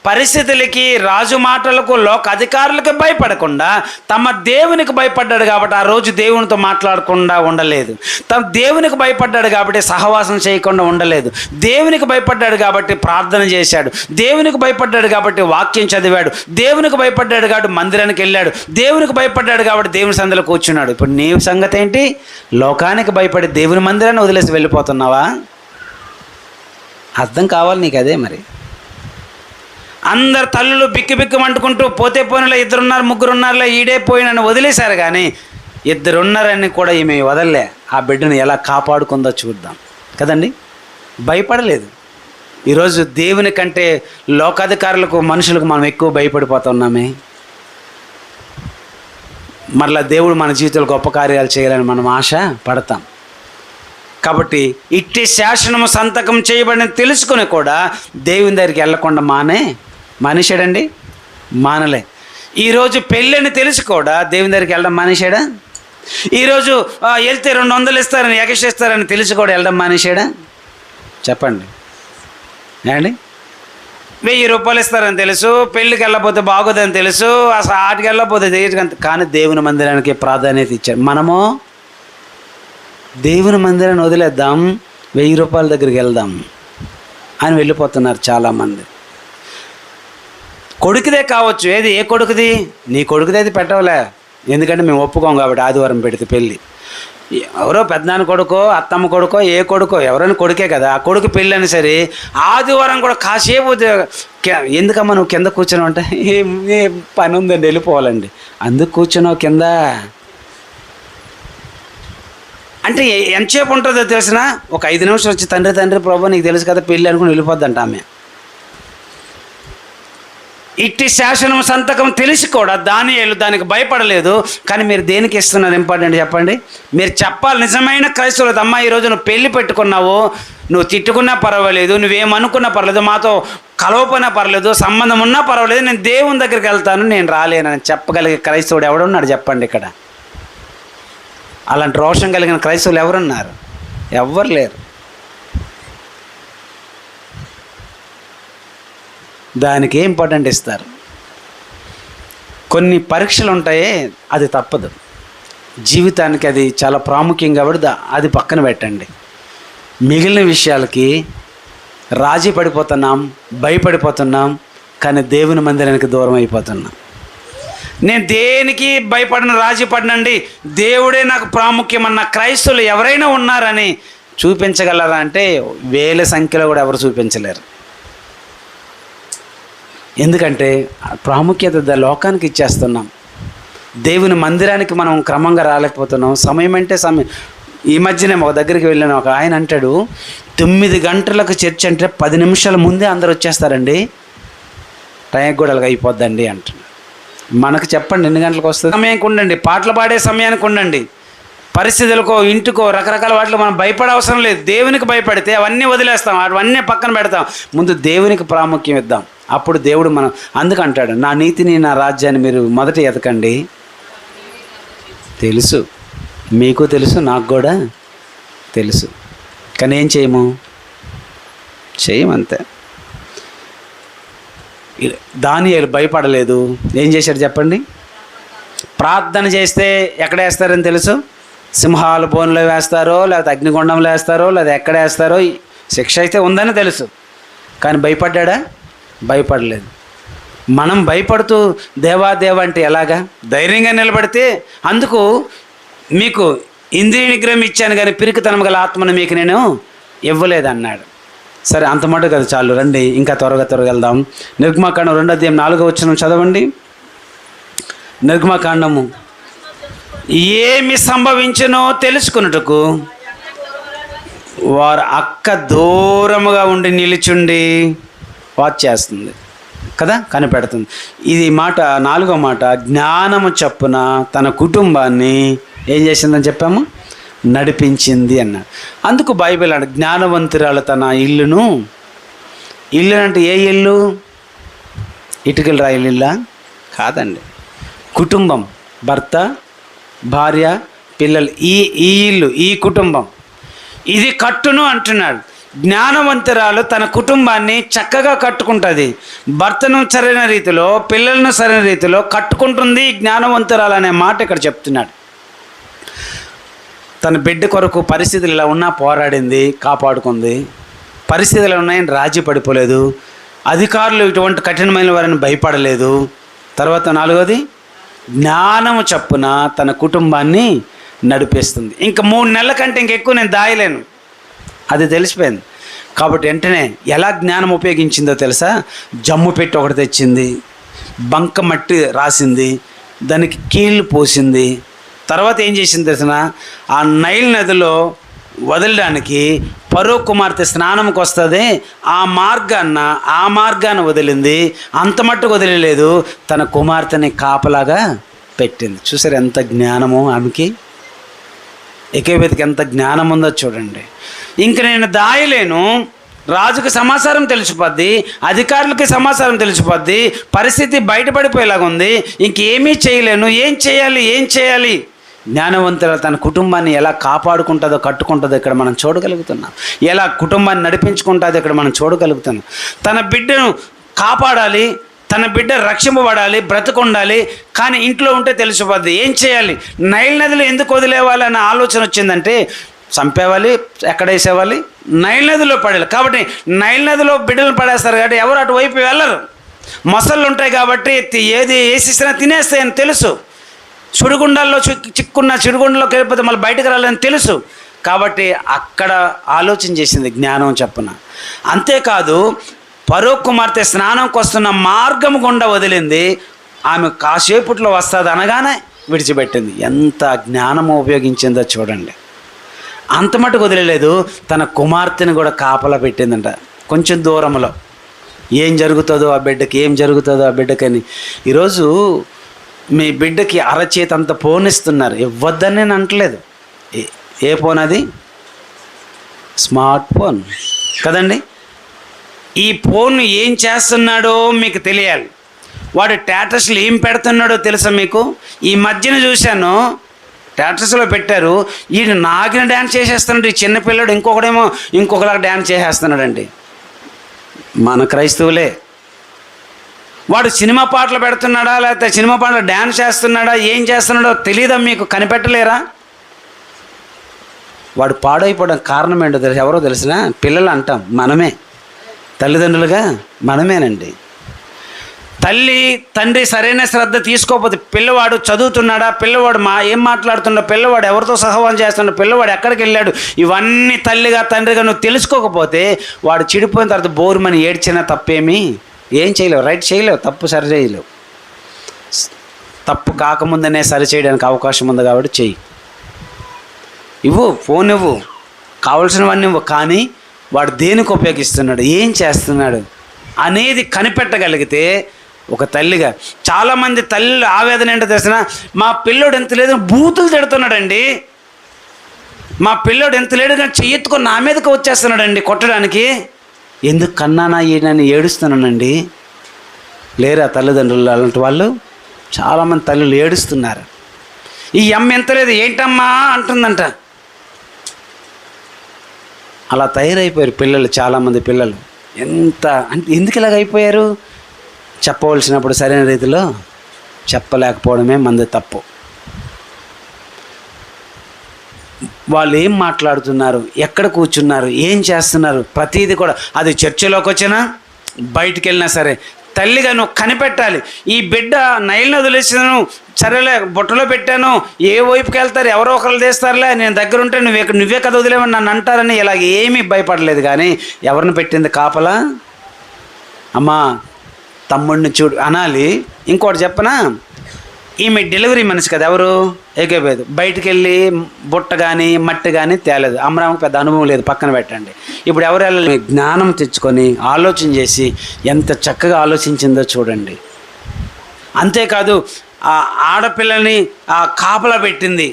Speaker 1: పరిస్థితులకి, రాజు మాటలకు, లోక అధికారులకు భయపడకుండా తమ దేవునికి భయపడ్డాడు కాబట్టి ఆ రోజు దేవునితో మాట్లాడకుండా ఉండలేదు. తమ దేవునికి భయపడ్డాడు కాబట్టి సహవాసం చేయకుండా ఉండలేదు. దేవునికి భయపడ్డాడు కాబట్టి ప్రార్థన చేశాడు. దేవునికి భయపడ్డాడు కాబట్టి వాక్యం చదివాడు. దేవునికి భయపడ్డాడు కాబట్టి మందిరానికి వెళ్ళాడు. దేవునికి భయపడ్డాడు కాబట్టి దేవుని సందులో కూర్చున్నాడు. ఇప్పుడు నీ సంగతి ఏంటి? లోకానికి భయపడి దేవుని మందిరాన్ని వదిలేసి వెళ్ళిపోతున్నావా? అర్థం కావాలి నీకు అదే. మరి అందరు తల్లులు బిక్కుమంటుకుంటూ పోతే పోయినలో 2 ఉన్నారు 3 ఉన్నారులే, ఈడే పోయినని వదిలేశారు. కానీ 2 ఉన్నారని కూడా ఈమె వదలలే. ఆ బిడ్డను ఎలా కాపాడుకుందో చూద్దాం కదండి. భయపడలేదు. ఈరోజు దేవుని కంటే లోకాధికారులకు, మనుషులకు మనం ఎక్కువ భయపడిపోతున్నామే. మరలా దేవుడు మన జీవితంలో గొప్ప కార్యాలు చేయాలని మనం ఆశ పడతాం. కాబట్టి ఇట్టి శాసనము సంతకం చేయబడిన తెలుసుకుని కూడా దేవుని దగ్గరికి వెళ్ళకుండా మానేశాడండి? మానలే. ఈరోజు పెళ్ళని తెలిసి కూడా దేవుని దగ్గరికి వెళ్ళడం మానేశాడా? ఈరోజు వెళ్తే 200 ఇస్తారని, ఎగసిస్తారని తెలిసి కూడా వెళ్ళడం మానేశాడా? చెప్పండి ఏమండి? 1000 రూపాయలు ఇస్తారని తెలుసు, పెళ్ళికి వెళ్ళకపోతే బాగోదని తెలుసు, అసలు ఆటికి వెళ్ళకపోతే తెలియదు, కానీ దేవుని మందిరానికి ప్రాధాన్యత ఇచ్చారు. మనము దేవుని మందిరాన్ని వదిలేద్దాం, 1000 రూపాయల దగ్గరికి వెళ్దాం. అని వెళ్ళిపోతున్నారు చాలామంది. కొడుకుదే కావచ్చు, ఏది ఏ కొడుకుది? నీ కొడుకుది అయితే పెట్టవలే, ఎందుకంటే మేము ఒప్పుకోం కాబట్టి ఆదివారం పెడితే పెళ్ళి. ఎవరో పెద్దనాన్న కొడుకో అత్తమ్మ కొడుకో ఏ కొడుకో ఎవరైనా కొడుకే కదా, ఆ కొడుకు పెళ్ళి అని సరే ఆదివారం కూడా కాసేపు ఎందుకమ్మా నువ్వు కింద కూర్చున్నావు అంటే ఏ పని ఉందండి వెళ్ళిపోవాలండి, అందుకు కూర్చున్నావు కింద అంటే ఎంతసేపు ఉంటుందో తెలిసిన ఒక 5 నిమిషాలు వచ్చి తండ్రి ప్రభు నీకు తెలుసు కదా పెళ్ళి అనుకుని వెళ్ళిపోద్దంట ఆమె. ఇట్టి శాసనం సంతకం తెలిసి కూడా దానియేలు దానికి భయపడలేదు. కానీ మీరు దేనికి ఇస్తున్నారు ఇంపార్టెంట్ చెప్పండి? మీరు చెప్పాలి నిజమైన క్రైస్తవులు, అమ్మ ఈరోజు నువ్వు పెళ్లి పెట్టుకున్నావు, నువ్వు తిట్టుకున్నా పర్వాలేదు, నువ్వేమనుకున్నా పర్వాలేదు, మాతో కలవపోయినా పర్వాలేదు, సంబంధం ఉన్నా పర్వాలేదు, నేను దేవుని దగ్గరికి వెళ్తాను, నేను రాలేనని చెప్పగలిగే క్రైస్తవుడు ఎవడున్నాడు చెప్పండి? ఇక్కడ అలాంటి రోషం కలిగిన క్రైస్తవులు ఎవరున్నారు? ఎవ్వరు లేరు. దానికి ఇంపార్టెంట్ ఇస్తారు. కొన్ని పరీక్షలు ఉంటాయి, అది తప్పదు, జీవితానికి అది చాలా ప్రాముఖ్యం కాబట్టి అది పక్కన పెట్టండి. మిగిలిన విషయాలకి రాజీ పడిపోతున్నాం, భయపడిపోతున్నాం, కానీ దేవుని మందిరానికి దూరం అయిపోతున్నాం. నేను దేనికి భయపడను, రాజీ పడనండి, దేవుడే నాకు ప్రాముఖ్యమన్న క్రైస్తవులు ఎవరైనా ఉన్నారని చూపించగలరా అంటే వేల సంఖ్యలో కూడా ఎవరు చూపించలేరు. ఎందుకంటే ప్రాముఖ్యత లోకానికి ఇచ్చేస్తున్నాం, దేవుని మందిరానికి మనం క్రమంగా రాలేకపోతున్నాం. సమయం అంటే సమయం. ఈ మధ్యనే ఒక దగ్గరికి వెళ్ళాను, ఒక ఆయన అంటాడు 9 గంటలకు చర్చ్ అంటే 10 నిమిషాల ముందే అందరు వచ్చేస్తారండి, టైం కూడా అలాగ అయిపోద్దండి అంటున్నాడు. మనకు చెప్పండి ఎన్ని గంటలకు వస్తుంది? సమయానికి ఉండండి, పాటలు పాడే సమయానికి ఉండండి, పరిస్థితులకో ఇంటికో రకరకాల వాటిలో మనం భయపడే అవసరం లేదు. దేవునికి భయపడితే అవన్నీ వదిలేస్తాం, అవన్నీ పక్కన పెడతాం, ముందు దేవునికి ప్రాముఖ్యం ఇద్దాం. అప్పుడు దేవుడు మనం అందుకంటాడు, నా నీతిని నా రాజ్యాన్ని మీరు మొదట ఎతకండి. తెలుసు, మీకు తెలుసు, నాకు కూడా తెలుసు, కానీ ఏం చేయమంతే. దానియేలు భయపడలేదు. ఏం చేశాడు చెప్పండి? ప్రార్థన చేస్తే ఎక్కడ వేస్తారని తెలుసు? సింహాల బోన్లో వేస్తారో, లేకపోతే అగ్నిగుండంలో వేస్తారో, లేదా ఎక్కడ వేస్తారో శిక్ష అయితే ఉందని తెలుసు, కానీ భయపడ్డా? భయపడలేదు. మనం భయపడుతూ దేవా అంటే ఎలాగా? ధైర్యంగా నిలబడితే, అందుకు మీకు ఇంద్రియ నిగ్రహం ఇచ్చాను కానీ పిరికితనం గల ఆత్మను మీకు నేను ఇవ్వలేదన్నాడు. సరే, అంత మాట కదా, చాలు రండి ఇంకా త్వరగా వెళ్దాం. నిర్గమకాండం 2వ అధ్యాయం 4వ వచనం చదవండి. నిర్గమకాండము, ఏమి సంభవించినో తెలుసుకున్నట్టుకు వారు అక్క దూరముగా ఉండి నిలిచుండి వాచ్ చేస్తుంది కదా, కనిపెడుతుంది. ఇది మాట 4వ మాట, జ్ఞానము చప్పున తన కుటుంబాన్ని ఏం చేసిందని చెప్పాము? నడిపించింది అన్నాడు. అందుకు బైబిల్ అన్నాడు, జ్ఞానవంతురాలు తన ఇల్లు అంటే ఏ ఇల్లు? ఇటుకలు రాయిల ఇల్లా? కాదండి, కుటుంబం, భర్త, భార్య, పిల్లలు, ఈ ఇల్లు, ఈ కుటుంబం, ఇది కట్టును అంటున్నాడు. జ్ఞానవంతురాలు తన కుటుంబాన్ని చక్కగా కట్టుకుంటుంది, భర్తను సరైన రీతిలో, పిల్లలను సరైన రీతిలో కట్టుకుంటుంది జ్ఞానవంతురాలు అనే మాట ఇక్కడ చెప్తున్నాడు. తన బిడ్డ కొరకు పరిస్థితులు ఇలా ఉన్నా పోరాడింది, కాపాడుకుంది. పరిస్థితులు ఉన్నాయని రాజీ పడిపోలేదు, అధికారులు ఇటువంటి కఠినమైన వారిని భయపడలేదు. తర్వాత 4వది, జ్ఞానము చప్పున తన కుటుంబాన్ని నడిపిస్తుంది. ఇంకా 3 నెలల కంటే ఇంకెక్కువ నేను దాయలేను, అది తెలిసిపోయింది. కాబట్టి వెంటనే ఎలా జ్ఞానం ఉపయోగించిందో తెలుసా? జమ్ము పెట్టి ఒకటి తెచ్చింది, బంక మట్టి రాసింది, దానికి కీళ్ళు పోసింది. తర్వాత ఏం చేసింది తెలిసిన? ఆ నైల్ నదిలో వదలడానికి ఫరో కుమార్తె స్నానంకి వస్తుంది, ఆ మార్గాన్ని వదిలింది. అంత మట్టుకు వదిలేదు, తన కుమార్తెని కాపలాగా పెట్టింది. చూసారు ఎంత జ్ఞానమో ఆమెకి? ఎకేవేదికి ఎంత జ్ఞానం ఉందో చూడండి. ఇంక నేను దాయలేను, రాజుకి సమాచారం తెలిసిపోద్ది, అధికారులకి సమాచారం తెలిసిపోద్ది, పరిస్థితి బయటపడిపోయేలాగా ఉంది, ఇంకేమీ చేయలేను, ఏం చేయాలి? జ్ఞానవంతులు తన కుటుంబాన్ని ఎలా కాపాడుకుంటుందో, కట్టుకుంటుందో ఇక్కడ మనం చూడగలుగుతున్నాం. ఎలా కుటుంబాన్ని నడిపించుకుంటుందో ఇక్కడ మనం చూడగలుగుతున్నాం. తన బిడ్డను కాపాడాలి, తన బిడ్డ రక్షింపబడాలి, బ్రతుకుండాలి, కానీ ఇంట్లో ఉంటే తెలిసిపోద్ది. ఏం చేయాలి? నైల్ నదిలో ఎందుకు వదిలేవాలన్న ఆలోచన వచ్చిందంటే చంపేవాలి, ఎక్కడ వేసేవాలి? నైల్ నదిలో పడేయాలి. కాబట్టి నైల్ నదిలో బిడ్డలు పడేస్తారు కాబట్టి ఎవరు అటువైపు వెళ్ళరు. మొసళ్ళు ఉంటాయి కాబట్టి ఏది వేసిచ్చినా తినేస్తాయని తెలుసు. సుడిగుండాల్లో చిక్కున్న సుడిగుండంలోకి వెళ్ళిపోతే మళ్ళీ బయటకు రాలేదని తెలుసు. కాబట్టి అక్కడ ఆలోచన చేసింది జ్ఞానం చెప్పున. అంతేకాదు ఫరో కుమార్తె స్నానంకి వస్తున్న మార్గం గుండా వదిలింది. ఆమె కాసేపట్లో వస్తుంది అనగానే విడిచిపెట్టింది. ఎంత జ్ఞానము ఉపయోగించిందో చూడండి. అంత మటుకు వదిలేదు, తన కుమార్తెని కూడా కాపలా పెట్టిందంట. కొంచెం దూరంలో ఏం జరుగుతుందో ఆ బిడ్డకి, ఏం జరుగుతుందో ఆ బిడ్డకని. ఈరోజు మీ బిడ్డకి అరచేతి అంత ఫోన్ ఇస్తున్నారు. ఇవ్వద్దని నేను అంటలేదు. ఏ ఫోన్ అది? స్మార్ట్ ఫోన్ కదండి. ఈ ఫోన్ ఏం చేస్తున్నాడో మీకు తెలియాలి. వాడు స్టేటస్లు ఏం పెడుతున్నాడో తెలుసా మీకు? ఈ మధ్యన చూశాను, స్టేటస్లో పెట్టారు, ఈయన నాగిన డ్యాన్స్ చేసేస్తున్నాడు ఈ చిన్నపిల్లడు, ఇంకొకడేమో ఇంకొకలాగా డ్యాన్స్ చేసేస్తున్నాడండి. మన క్రైస్తవులే. వాడు సినిమా పాటలు పెడుతున్నాడా, లేకపోతే సినిమా పాటలు డ్యాన్స్ చేస్తున్నాడా, ఏం చేస్తున్నాడో తెలియదా మీకు? కనిపెట్టలేరా? వాడు పాడైపోవడం కారణం ఏంటో తెలుసు? ఎవరో తెలిసిన? పిల్లలు అంటాం, మనమే తల్లిదండ్రులుగా మనమేనండి. తల్లి తండ్రి సరైన శ్రద్ధ తీసుకోకపోతే పిల్లవాడు చదువుతున్నాడా, పిల్లవాడు ఏం మాట్లాడుతున్నాడు, పిల్లవాడు ఎవరితో సహవాసం చేస్తున్నాడు, పిల్లవాడు ఎక్కడికి వెళ్ళాడు, ఇవన్నీ తల్లిగా తండ్రిగా నువ్వు తెలుసుకోకపోతే వాడు చెడిపోయిన తర్వాత బోరుమని ఏడ్చినా తప్పేమి ఏం చేయలేవు, రైట్ చేయలేవు, తప్పు సరి చేయలేవు. తప్పు కాకముందనే సరి చేయడానికి అవకాశం ఉంది కాబట్టి చెయ్యి. ఇవ్వు, ఫోన్ ఇవ్వు, కావలసినవన్నీ ఇవ్వు. కానీ వాడు దేనికి ఉపయోగిస్తున్నాడు, ఏం చేస్తున్నాడు అనేది కనిపెట్టగలిగితే ఒక తల్లిగా. చాలామంది తల్లి ఆవేదన ఏంటో తెలిసిన, మా పిల్లోడు ఎంత లేదు బూతులు తిడుతున్నాడండి, మా పిల్లోడు ఎంత లేడు కానీ చెయ్యెత్తుకొని నా మీదకి వచ్చేస్తున్నాడండి కొట్టడానికి. ఎందుకు కన్నానా ఈయనని ఏడుస్తున్నానండి. లేరా తల్లిదండ్రులు అలాంటి వాళ్ళు? చాలామంది తల్లులు ఏడుస్తున్నారు. ఈ అమ్మ ఎంత లేదు ఏంటమ్మా అంటుందంట. అలా తయారైపోయారు పిల్లలు, చాలామంది పిల్లలు. ఎంత అంటే ఎందుకు ఇలాగ అయిపోయారు? చెప్పవలసినప్పుడు సరైన రీతిలో చెప్పలేకపోవడమే మంది తప్పు. వాళ్ళు ఏం మాట్లాడుతున్నారు, ఎక్కడ కూర్చున్నారు, ఏం చేస్తున్నారు, ప్రతీది కూడా. అది చర్చిలోకి వచ్చినా బయటికి వెళ్ళినా సరే తల్లిగా నువ్వు కనిపెట్టాలి. ఈ బిడ్డ నైల్ని వదిలేసాను, సరేలే బుట్టలో పెట్టాను, ఏ వైపుకి వెళ్తారు, ఎవరో ఒకరు తీస్తారులే, నేను దగ్గర ఉంటే నువ్వే కదా వదిలేమని నన్ను అంటారని ఇలాగ ఏమీ భయపడలేదు. కానీ ఎవరిని పెట్టింది కాపలా? అమ్మా తమ్ముడిని చూడు అనాలి. ఇంకోటి చెప్పనా, ఈమె డెలివరీ మనిషి కదా, ఎవరు? ఏకేపోయేది. బయటికి వెళ్ళి బుట్ట కానీ మట్టి కానీ తేలేదు. అమ్మరామకు పెద్ద అనుభవం లేదు, పక్కన పెట్టండి. ఇప్పుడు ఎవరు వెళ్ళి జ్ఞానం తెచ్చుకొని ఆలోచన చేసి ఎంత చక్కగా ఆలోచించిందో చూడండి. అంతేకాదు ఆ ఆడపిల్లని ఆ కాపలా పెట్టింది.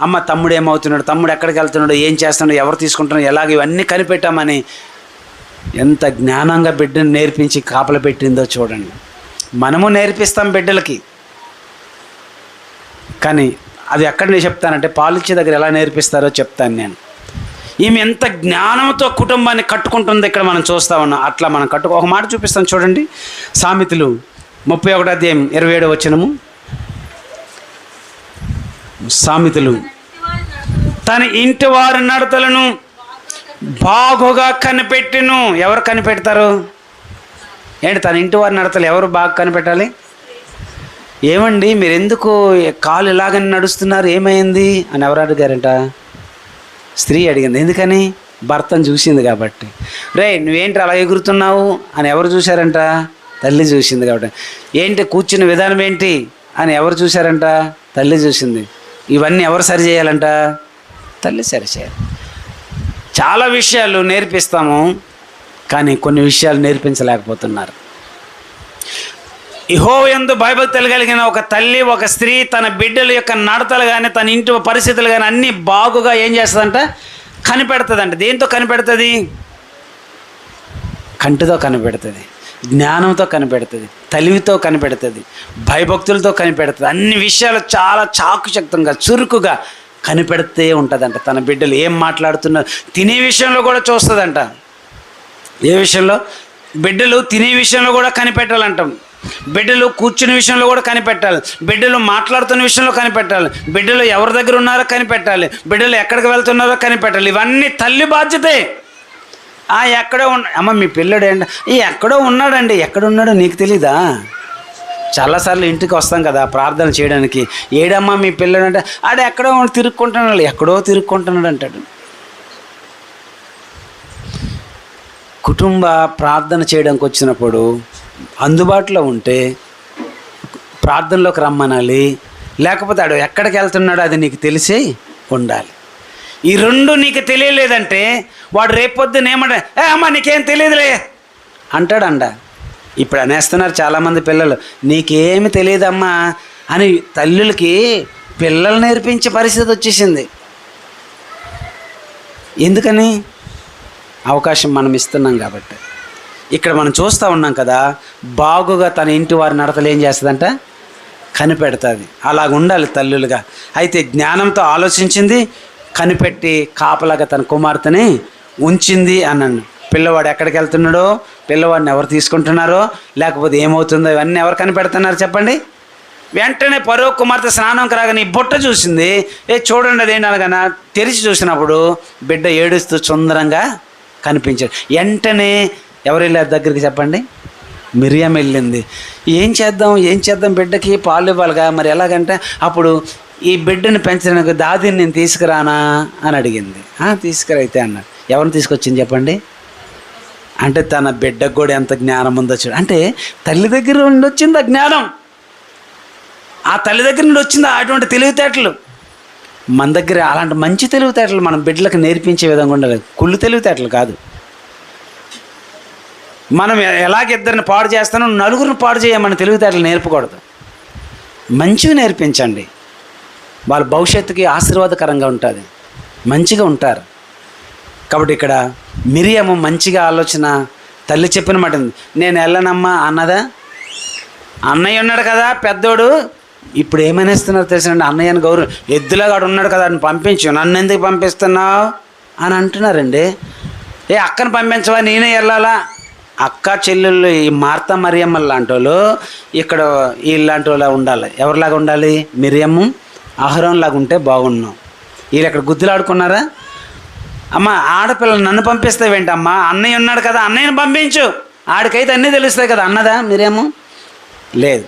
Speaker 1: అమ్మ తమ్ముడు ఏమవుతున్నాడు, తమ్ముడు ఎక్కడికి వెళ్తున్నాడు, ఏం చేస్తున్నాడు, ఎవరు తీసుకుంటున్నాడు, ఎలాగ ఇవన్నీ కనిపెట్టామని ఎంత జ్ఞానంగా బిడ్డను నేర్పించి కాపలా పెట్టిందో చూడండి. మనము నేర్పిస్తాం బిడ్డలకి, కానీ అది ఎక్కడ నేను చెప్తానంటే పాలిచ్చే దగ్గర ఎలా నేర్పిస్తారో చెప్తాను నేను. ఈమె ఎంత జ్ఞానంతో కుటుంబాన్ని కట్టుకుంటుందో ఇక్కడ మనం చూస్తూ ఉన్నాం. అట్లా మనం ఒక మాట చూపిస్తాను చూడండి. సామెతలు 31:27 సామెతలు, తన ఇంటి వారి నడతలను బాగుగా కనిపెట్టును. ఎవరు కనిపెడతారు? ఏంటి తన ఇంటి వారి నడతలు ఎవరు బాగా కనిపెట్టాలి? ఏమండి మీరు ఎందుకు కాలు ఇలాగని నడుస్తున్నారు, ఏమైంది అని ఎవరు అడిగారంట? స్త్రీ అడిగింది. ఎందుకని? భర్తను చూసింది కాబట్టి. రే నువ్వేంటి అలా ఎగురుతున్నావు అని ఎవరు చూశారంట? తల్లి చూసింది కాబట్టి. ఏంటి కూర్చున్న విధానం ఏంటి అని ఎవరు చూశారంట? తల్లి చూసింది. ఇవన్నీ ఎవరు సరి చేయాలంట? తల్లి సరి చేయాలి. చాలా విషయాలు నేర్పిస్తాము, కానీ కొన్ని విషయాలు నేర్పించలేకపోతున్నారు. యెహోవా యందు భయభక్తులు కలిగిన ఒక తల్లి, ఒక స్త్రీ తన బిడ్డల యొక్క నడతలు కానీ తన ఇంటి పరిస్థితులు కానీ అన్నీ బాగుగా ఏం చేస్తుందంట? కనిపెడుతుందంట. దేంతో కనిపెడుతుంది? కంటితో కనిపెడుతుంది, జ్ఞానంతో కనిపెడుతుంది, తెలివితో కనిపెడుతుంది, భయభక్తులతో కనిపెడుతుంది. అన్ని విషయాలు చాలా చాకుచక్తంగా చురుకుగా కనిపెడితే ఉంటుందంట. తన బిడ్డలు ఏం మాట్లాడుతున్నారు, తినే విషయంలో కూడా చూస్తుందంట. ఏ విషయంలో? బిడ్డలు తినే విషయంలో కూడా కనిపెట్టాలంటాం. బిడ్డలు కూర్చునే విషయంలో కూడా కనిపెట్టాలి, బిడ్డలు మాట్లాడుతున్న విషయంలో కనిపెట్టాలి, బిడ్డలు ఎవరి దగ్గర ఉన్నారో కనిపెట్టాలి, బిడ్డలు ఎక్కడికి వెళ్తున్నారో కనిపెట్టాలి. ఇవన్నీ తల్లి బాధ్యతే. ఎక్కడో అమ్మ మీ పిల్లడు ఏంట ఎక్కడో ఉన్నాడండి, ఎక్కడున్నాడో నీకు తెలీదా? చాలాసార్లు ఇంటికి వస్తాం కదా ప్రార్థన చేయడానికి, ఏడమ్మా మీ పిల్లడు అంటే ఎక్కడో తిరుక్కుంటున్నాడు, ఎక్కడో తిరుక్కుంటున్నాడు అంటాడు. కుటుంబ ప్రార్థన చేయడానికి వచ్చినప్పుడు అందుబాటులో ఉంటే ప్రార్థనలోకి రమ్మనాలి, లేకపోతే ఎక్కడికి వెళ్తున్నాడో అది నీకు తెలిసి ఉండాలి. ఈ రెండు నీకు తెలియలేదంటే వాడు రేపొద్దున ఏమంటే అమ్మ నీకేం తెలియదులే అంటాడంట. ఇప్పుడు అనేస్తున్నారు చాలామంది పిల్లలు, నీకేమి తెలియదమ్మా అని తల్లులకి పిల్లలు నేర్పించే పరిస్థితి వచ్చేసింది. ఎందుకని? అవకాశం మనం ఇస్తున్నాం కాబట్టి. ఇక్కడ మనం చూస్తూ ఉన్నాం కదా, బాగుగా తన ఇంటి వారి నడతలు ఏం చేస్తుందంట, కనిపెడుతుంది. అలాగ ఉండాలి తల్లులుగా. అయితే జ్ఞానంతో ఆలోచించింది, కనిపెట్టి కాపలాగా తన కుమార్తెని ఉంచింది అన్నాను. పిల్లవాడు ఎక్కడికి వెళ్తున్నాడో, పిల్లవాడిని ఎవరు తీసుకుంటున్నారో, లేకపోతే ఏమవుతుందో ఇవన్నీ ఎవరు కనిపెడుతున్నారు చెప్పండి? వెంటనే పరో కుమార్తె స్నానంకి రాగానే ఈ బుట్ట చూసింది. చూడండి అదేంటి అనగానే తెరిచి చూసినప్పుడు బిడ్డ ఏడుస్తూ సుందరంగా కనిపించాడు. వెంటనే ఎవరు వెళ్ళారు దగ్గరికి చెప్పండి? మిరియం వెళ్ళింది. ఏం చేద్దాం బిడ్డకి పాలు ఇవ్వాలిగా, మరి ఎలాగంటే అప్పుడు ఈ బిడ్డని పెంచడానికి దాదిని నేను తీసుకురానా అని అడిగింది. తీసుకురైతే అన్నాడు. ఎవరిని తీసుకొచ్చింది చెప్పండి? అంటే తన బిడ్డకు కూడా ఎంత జ్ఞానం ఉందో చూడు. అంటే తల్లి దగ్గర నుండి వచ్చింది ఆ జ్ఞానం, ఆ తల్లి దగ్గర నుండి వచ్చింది అటువంటి తెలివితేటలు. మన దగ్గర అలాంటి మంచి తెలివితేటలు మనం బిడ్డలకు నేర్పించే విధంగా ఉండాలి, కుళ్ళు తెలివితేటలు కాదు. మనం ఎలాగ ఇద్దరిని పాడు చేస్తానో నలుగురిని పాడు చేయమని తెలివితేటలు నేర్పకూడదు, మంచివి నేర్పించండి. వాళ్ళ భవిష్యత్తుకి ఆశీర్వాదకరంగా ఉంటుంది, మంచిగా ఉంటారు. కాబట్టి ఇక్కడ మిరియము మంచిగా ఆలోచన, తల్లి చెప్పిన మాట నేను వెళ్ళనమ్మా అన్నదా. అన్నయ్య ఉన్నాడు కదా పెద్దోడు, ఇప్పుడు ఏమనేస్తున్నారు తెలుసండి, అన్నయ్యని గౌరవం ఎద్దులాగాడు ఉన్నాడు కదా అని పంపించు, నన్ను ఎందుకు పంపిస్తున్నావు అని అంటున్నారండి. అక్కను పంపించవా, నేనే వెళ్ళాలా? అక్క చెల్లెళ్ళు ఈ మార్తా మరియమ్మ లాంటి వాళ్ళు ఇక్కడ వీళ్ళలాంటి వాళ్ళ ఉండాలి. ఎవరిలాగా ఉండాలి? మిరియము అహరోన్లాగా ఉంటే బాగున్నాం. వీళ్ళు ఇక్కడ గుద్దులాడుకున్నారా? అమ్మ ఆడపిల్లలు నన్ను పంపిస్తావేంటమ్మా, అన్నయ్య ఉన్నాడు కదా అన్నయ్యని పంపించు, ఆడికైతే అన్నీ తెలుస్తాయి కదా అన్నదా మిరియము? లేదు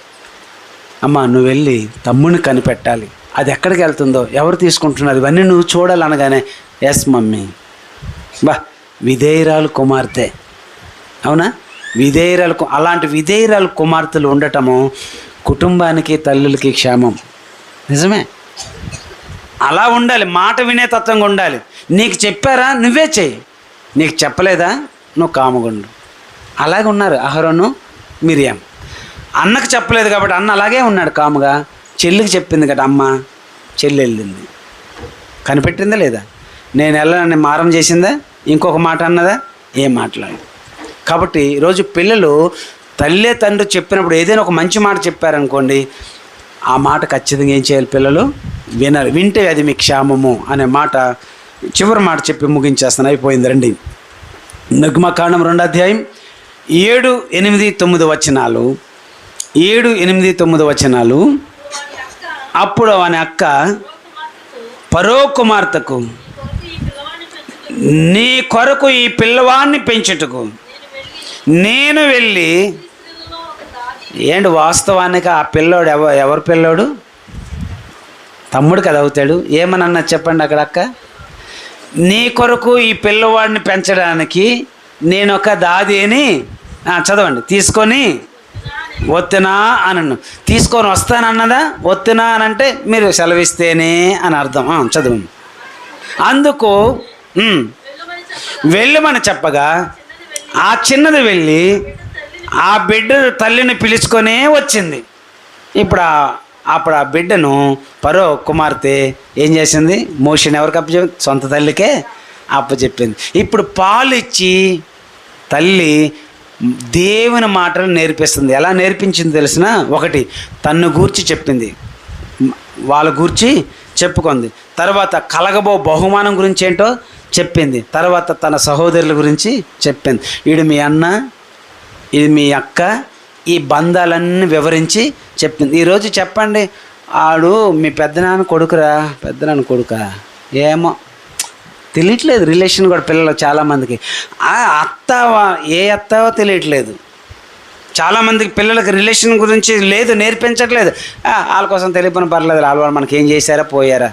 Speaker 1: అమ్మ, నువ్వు వెళ్ళి తమ్ముడిని కనిపెట్టాలి, అది ఎక్కడికి వెళ్తుందో ఎవరు తీసుకుంటున్నారు ఇవన్నీ నువ్వు చూడాలి అనగానే ఎస్ మమ్మీ. విధేయురాలు కుమార్తె, అవునా? అలాంటి విధేయురాలు కుమార్తెలు ఉండటము కుటుంబానికి తల్లులకి క్షేమం. నిజమే, అలా ఉండాలి. మాట వినే తత్వంగా ఉండాలి. నీకు చెప్పారా నువ్వే చెయ్యి, నీకు చెప్పలేదా నువ్వు కామగుండు. అలాగే ఉన్నారు అహరోను మిరియం. అన్నకు చెప్పలేదు కాబట్టి అన్న అలాగే ఉన్నాడు కాముగా. చెల్లికి చెప్పింది కదా అమ్మ, చెల్లి వెళ్ళింది, కనిపెట్టిందా లేదా? నేను వెళ్ళనని మారం చేసిందా? ఇంకొక మాట అన్నదా? ఏం మాట్లాడి. కాబట్టి ఈరోజు పిల్లలు తల్లే తండ్రి చెప్పినప్పుడు ఏదైనా ఒక మంచి మాట చెప్పారనుకోండి, ఆ మాట ఖచ్చితంగా ఏం చేయాలి? పిల్లలు వినాలి. వింటే అది మీ క్షేమము అనే మాట చివరి మాట చెప్పి ముగించేస్తాను, అయిపోయింది. రండి, నిర్గమకాండం 2వ అధ్యాయం 7, 8, 9 వచనాలు. 7, 8, 9 వచనాలు. అప్పుడు వాని అక్క పరో కుమార్తెకు, నీ కొరకు ఈ పిల్లవాడిని పెంచుటకు నేను వెళ్ళి. ఏంటి వాస్తవానికి ఆ పిల్లోడు ఎవరు పిల్లోడు? తమ్ముడు కదా అవుతాడు. ఏమని అన్నది చెప్పండి అక్కడ అక్క? నీ కొరకు ఈ పిల్లవాడిని పెంచడానికి నేను ఒక దాదిని చదవండి తీసుకొని వత్తినా అనను. తీసుకొని వస్తానన్నదా? వత్తినా అని అంటే మీరు సెలవిస్తేనే అని అర్థం. చదవండి. అందుకు వెళ్ళమని చెప్పగా ఆ చిన్నది వెళ్ళి ఆ బిడ్డ తల్లిని పిలుచుకొనే వచ్చింది. అప్పుడు ఆ బిడ్డను పరో కుమార్తె ఏం చేసింది? మోషని ఎవరికి అప్పచెప్పింది? సొంత తల్లికే అప్పచెప్పింది. ఇప్పుడు పాలు ఇచ్చి తల్లి దేవుని మాటలు నేర్పిస్తుంది. ఎలా నేర్పించింది తెలిసిన? ఒకటి, తన్ను గూర్చి చెప్పింది, వాళ్ళ గూర్చి చెప్పుకుంది. తర్వాత కలగబో బహుమానం గురించి ఏంటో చెప్పింది. తర్వాత తన సహోదరుల గురించి చెప్పింది. వీడు మీ అన్న, ఇది మీ అక్క, ఈ బంధాలన్నీ వివరించి చెప్తుంది. ఈరోజు చెప్పండి, ఆడు మీ పెద్దనాన్న కొడుకురా, పెద్దనాన్న కొడుకా ఏమో తెలియట్లేదు. రిలేషన్ కూడా పిల్లలు చాలామందికి అత్త ఏ అత్తవో తెలియట్లేదు. చాలామందికి పిల్లలకి రిలేషన్ గురించి లేదు, నేర్పించట్లేదు. వాళ్ళ కోసం తెలియపని పర్లేదు, వాళ్ళు మనకి ఏం చేశారా పోయారా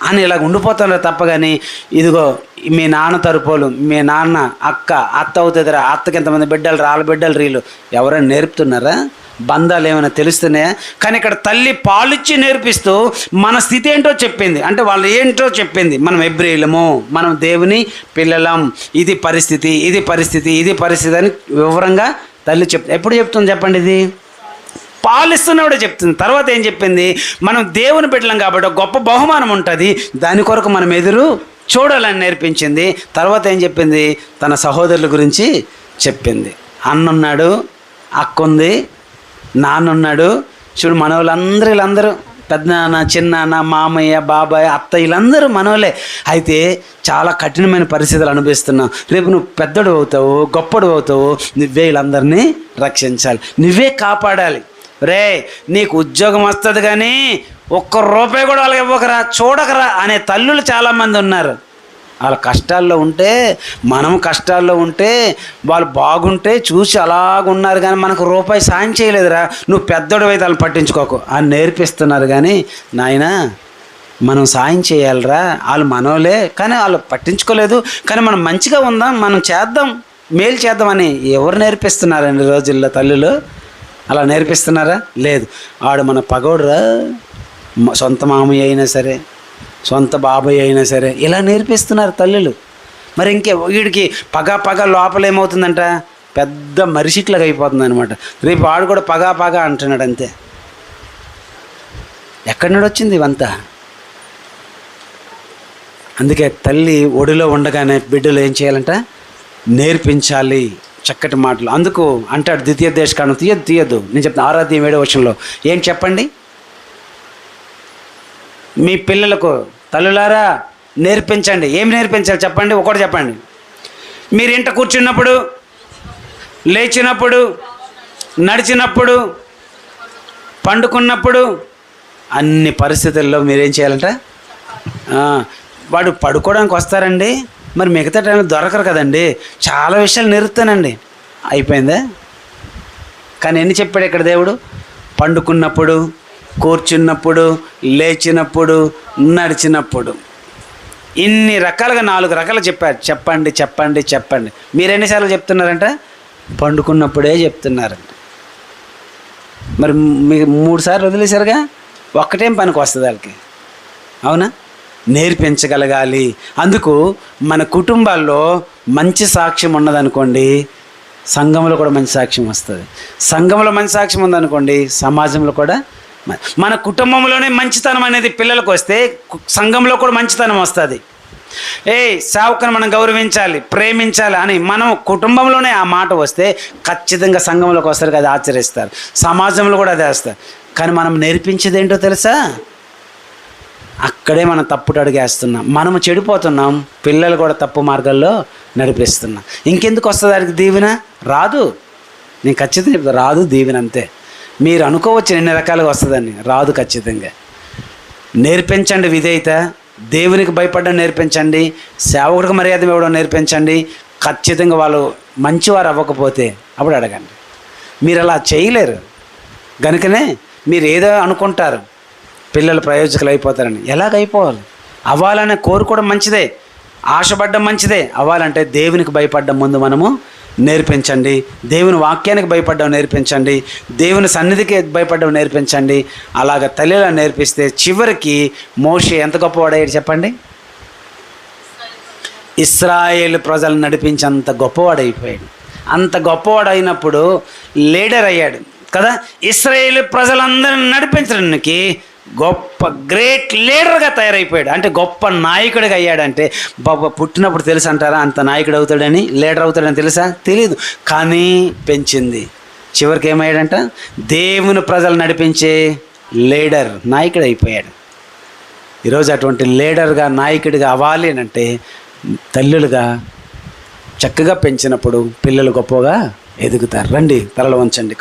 Speaker 1: అని ఇలాగ ఉండిపోతున్నారు తప్ప. కానీ ఇదిగో మీ నాన్న తరపులు, మీ నాన్న అక్క, అత్త అవుతుందిరా, అత్తకి ఎంతమంది బిడ్డలు, వాళ్ళ బిడ్డలు రీలు ఎవరైనా నేర్పుతున్నారా? బంధాలు ఏమైనా తెలుస్తున్నాయా? కానీ ఇక్కడ తల్లి పాలిచ్చి నేర్పిస్తూ మన స్థితి ఏంటో చెప్పింది, అంటే వాళ్ళు ఏంటో చెప్పింది. మనం ఎబ్రీలము, మనం దేవుని పిల్లలం, ఇది పరిస్థితి, ఇది పరిస్థితి, ఇది పరిస్థితి అని వివరంగా తల్లి ఎప్పుడు చెప్తుంది చెప్పండి? ఇది పాలిస్తున్నప్పుడే చెప్తుంది. తర్వాత ఏం చెప్పింది? మనం దేవుని బిడ్డలం కాబట్టి గొప్ప బహుమానం ఉంటుంది, దాని కొరకు మనం ఎదురు చూడాలని నేర్పించింది. తర్వాత ఏం చెప్పింది? తన సహోదరుల గురించి చెప్పింది. అన్నున్నాడు, అక్క ఉంది, నాన్నున్నాడు. చూడు మనవాళ్ళందరూ, వీళ్ళందరూ పెద్దనాన్న, చిన్నాన్న, మామయ్య, బాబాయ్, అత్త, వీళ్ళందరూ మనోలే. అయితే చాలా కఠినమైన పరిస్థితులు అనుభవిస్తున్నావు. రేపు నువ్వు పెద్దడు అవుతావు, గొప్పడు అవుతావు, నువ్వే వీళ్ళందరినీ రక్షించాలి, నువ్వే కాపాడాలి. రే నీకు ఉద్యోగం వస్తుంది కానీ ఒక్క రూపాయి కూడా వాళ్ళకి ఇవ్వకరా, చూడకరా అనే తల్లులు చాలామంది ఉన్నారు. వాళ్ళ కష్టాల్లో ఉంటే, మనం కష్టాల్లో ఉంటే, వాళ్ళు బాగుంటే చూసి అలాగున్నారు కానీ మనకు రూపాయి సాయం చేయలేదురా, నువ్వు పెద్దోడు అయితే వాళ్ళని పట్టించుకోకు అని నేర్పిస్తున్నారు. కానీ నాయన మనం సాయం చేయాలిరా, వాళ్ళు మనోలే కానీ వాళ్ళు పట్టించుకోలేదు. కానీ మనం మంచిగా ఉందాం, మనం చేద్దాం, మేలు చేద్దామని ఎవరు నేర్పిస్తున్నారండి రోజుల్లో? తల్లులు అలా నేర్పిస్తున్నారా? లేదు. ఆడు మన పగోడురా, సొంత మామయ్య అయినా సరే, సొంత బాబాయ్ అయినా సరే, ఇలా నేర్పిస్తున్నారు తల్లులు. మరి వీడికి పగ లోపల ఏమవుతుందంట, పెద్ద మరిసిట్లాగా అయిపోతుంది అనమాట. రేపు ఆడు కూడా పగ అంటున్నాడు అంతే. ఎక్కడి నుండి వచ్చింది ఇవంతా? అందుకే తల్లి ఒడిలో ఉండగానే బిడ్డలు ఏం చేయాలంట? నేర్పించాలి చక్కటి మాటలు. అందుకు అంటాడు ద్వితీయోపదేశకాండం, తీయద్దు నేను చెప్తాను 6వ వచనంలో ఏం చెప్పండి? మీ పిల్లలకు తల్లులారా నేర్పించండి. ఏం నేర్పించాలి చెప్పండి? ఒకటి చెప్పండి. మీరు ఇంట కూర్చున్నప్పుడు, లేచినప్పుడు, నడిచినప్పుడు, పండుకున్నప్పుడు, అన్ని పరిస్థితుల్లో మీరేం చేయాలంట? వాడు పడుకోవడానికి వస్తారండి, మరి మిగతా టైంలో దొరకరు కదండి. చాలా విషయాలు నేర్పుతానండి. అయిపోయిందా? కానీ ఎన్ని చెప్పాడు ఇక్కడ దేవుడు? పండుకున్నప్పుడు, కూర్చున్నప్పుడు, లేచినప్పుడు, నడిచినప్పుడు, ఇన్ని రకాలుగా 4 రకాలు చెప్పారు. చెప్పండి. మీరు ఎన్నిసార్లు చెప్తున్నారంట? పండుకున్నప్పుడే చెప్తున్నారంట. మరి మీకు 3 సార్లు వదిలేశారుగా, ఒక్కటేం పనికి వస్తుంది వాళ్ళకి? అవునా? నేర్పించగలగాలి. అందుకు మన కుటుంబాల్లో మంచి సాక్ష్యం ఉన్నదనుకోండి, సంఘంలో కూడా మంచి సాక్ష్యం వస్తుంది. సంఘంలో మంచి సాక్ష్యం ఉందనుకోండి, సమాజంలో కూడా. మన కుటుంబంలోనే మంచితనం అనేది పిల్లలకు వస్తే సంఘంలో కూడా మంచితనం వస్తుంది. సేవకుని మనం గౌరవించాలి, ప్రేమించాలి అని మనం కుటుంబంలోనే ఆ మాట వస్తే ఖచ్చితంగా సంఘంలోకి వస్తారు కదా, ఆచరిస్తారు. సమాజంలో కూడా అదే వస్తారు. కానీ మనం నేర్పించేది ఏంటో తెలుసా? అక్కడే మనం తప్పుడు అడుగేస్తున్నాం, మనము చెడిపోతున్నాం, పిల్లలు కూడా తప్పు మార్గాల్లో నడిపిస్తున్నాం. ఇంకెందుకు వస్తుంది దానికి దీవెన? రాదు. నేను ఖచ్చితంగా రాదు దీవెన, అంతే. మీరు అనుకోవచ్చు ఎన్ని రకాలుగా వస్తుందని, రాదు ఖచ్చితంగా. నేర్పించండి విధేయత, దేవునికి భయపడడం నేర్పించండి, సేవకుడికి మర్యాద ఇవ్వడం నేర్పించండి. ఖచ్చితంగా వాళ్ళు మంచివారు అవ్వకపోతే అప్పుడు అడగండి. మీరు అలా చేయలేరు కనుకనే మీరు ఏదో అనుకుంటారు, పిల్లలు ప్రయోజకులు అయిపోతారని. ఎలాగైపోవాలి? అవ్వాలనే కోరుకోవడం మంచిదే, ఆశపడ్డం మంచిదే. అవ్వాలంటే దేవునికి భయపడ్డం ముందు మనము నేర్పించండి, దేవుని వాక్యానికి భయపడ్డం నేర్పించండి, దేవుని సన్నిధికి భయపడ్డం నేర్పించండి. అలాగ తల్లిలా నేర్పిస్తే చివరికి మోషే ఎంత గొప్పవాడయ్యాడు చెప్పండి? ఇశ్రాయేలు ప్రజలను నడిపించేంత గొప్పవాడైపోయాడు. అంత గొప్పవాడు అయినప్పుడు లీడర్ అయ్యాడు కదా. ఇశ్రాయేలు ప్రజలందరిని నడిపించడానికి గొప్ప గ్రేట్ లీడర్గా తయారైపోయాడు. అంటే గొప్ప నాయకుడిగా అయ్యాడంటే బాబా పుట్టినప్పుడు తెలుసు అంటారా అంత నాయకుడు అవుతాడని, లీడర్ అవుతాడని తెలుసా? తెలీదు. కానీ పెంచింది. చివరికి ఏమయ్యాడంట? దేవుని ప్రజలు నడిపించే లీడర్, నాయకుడు అయిపోయాడు. ఈరోజు అటువంటి లీడర్గా, నాయకుడిగా అవ్వాలి అంటే తల్లులుగా చక్కగా పెంచినప్పుడు పిల్లలు గొప్పగా ఎదుగుతారు. రండి తలలు వంచండి.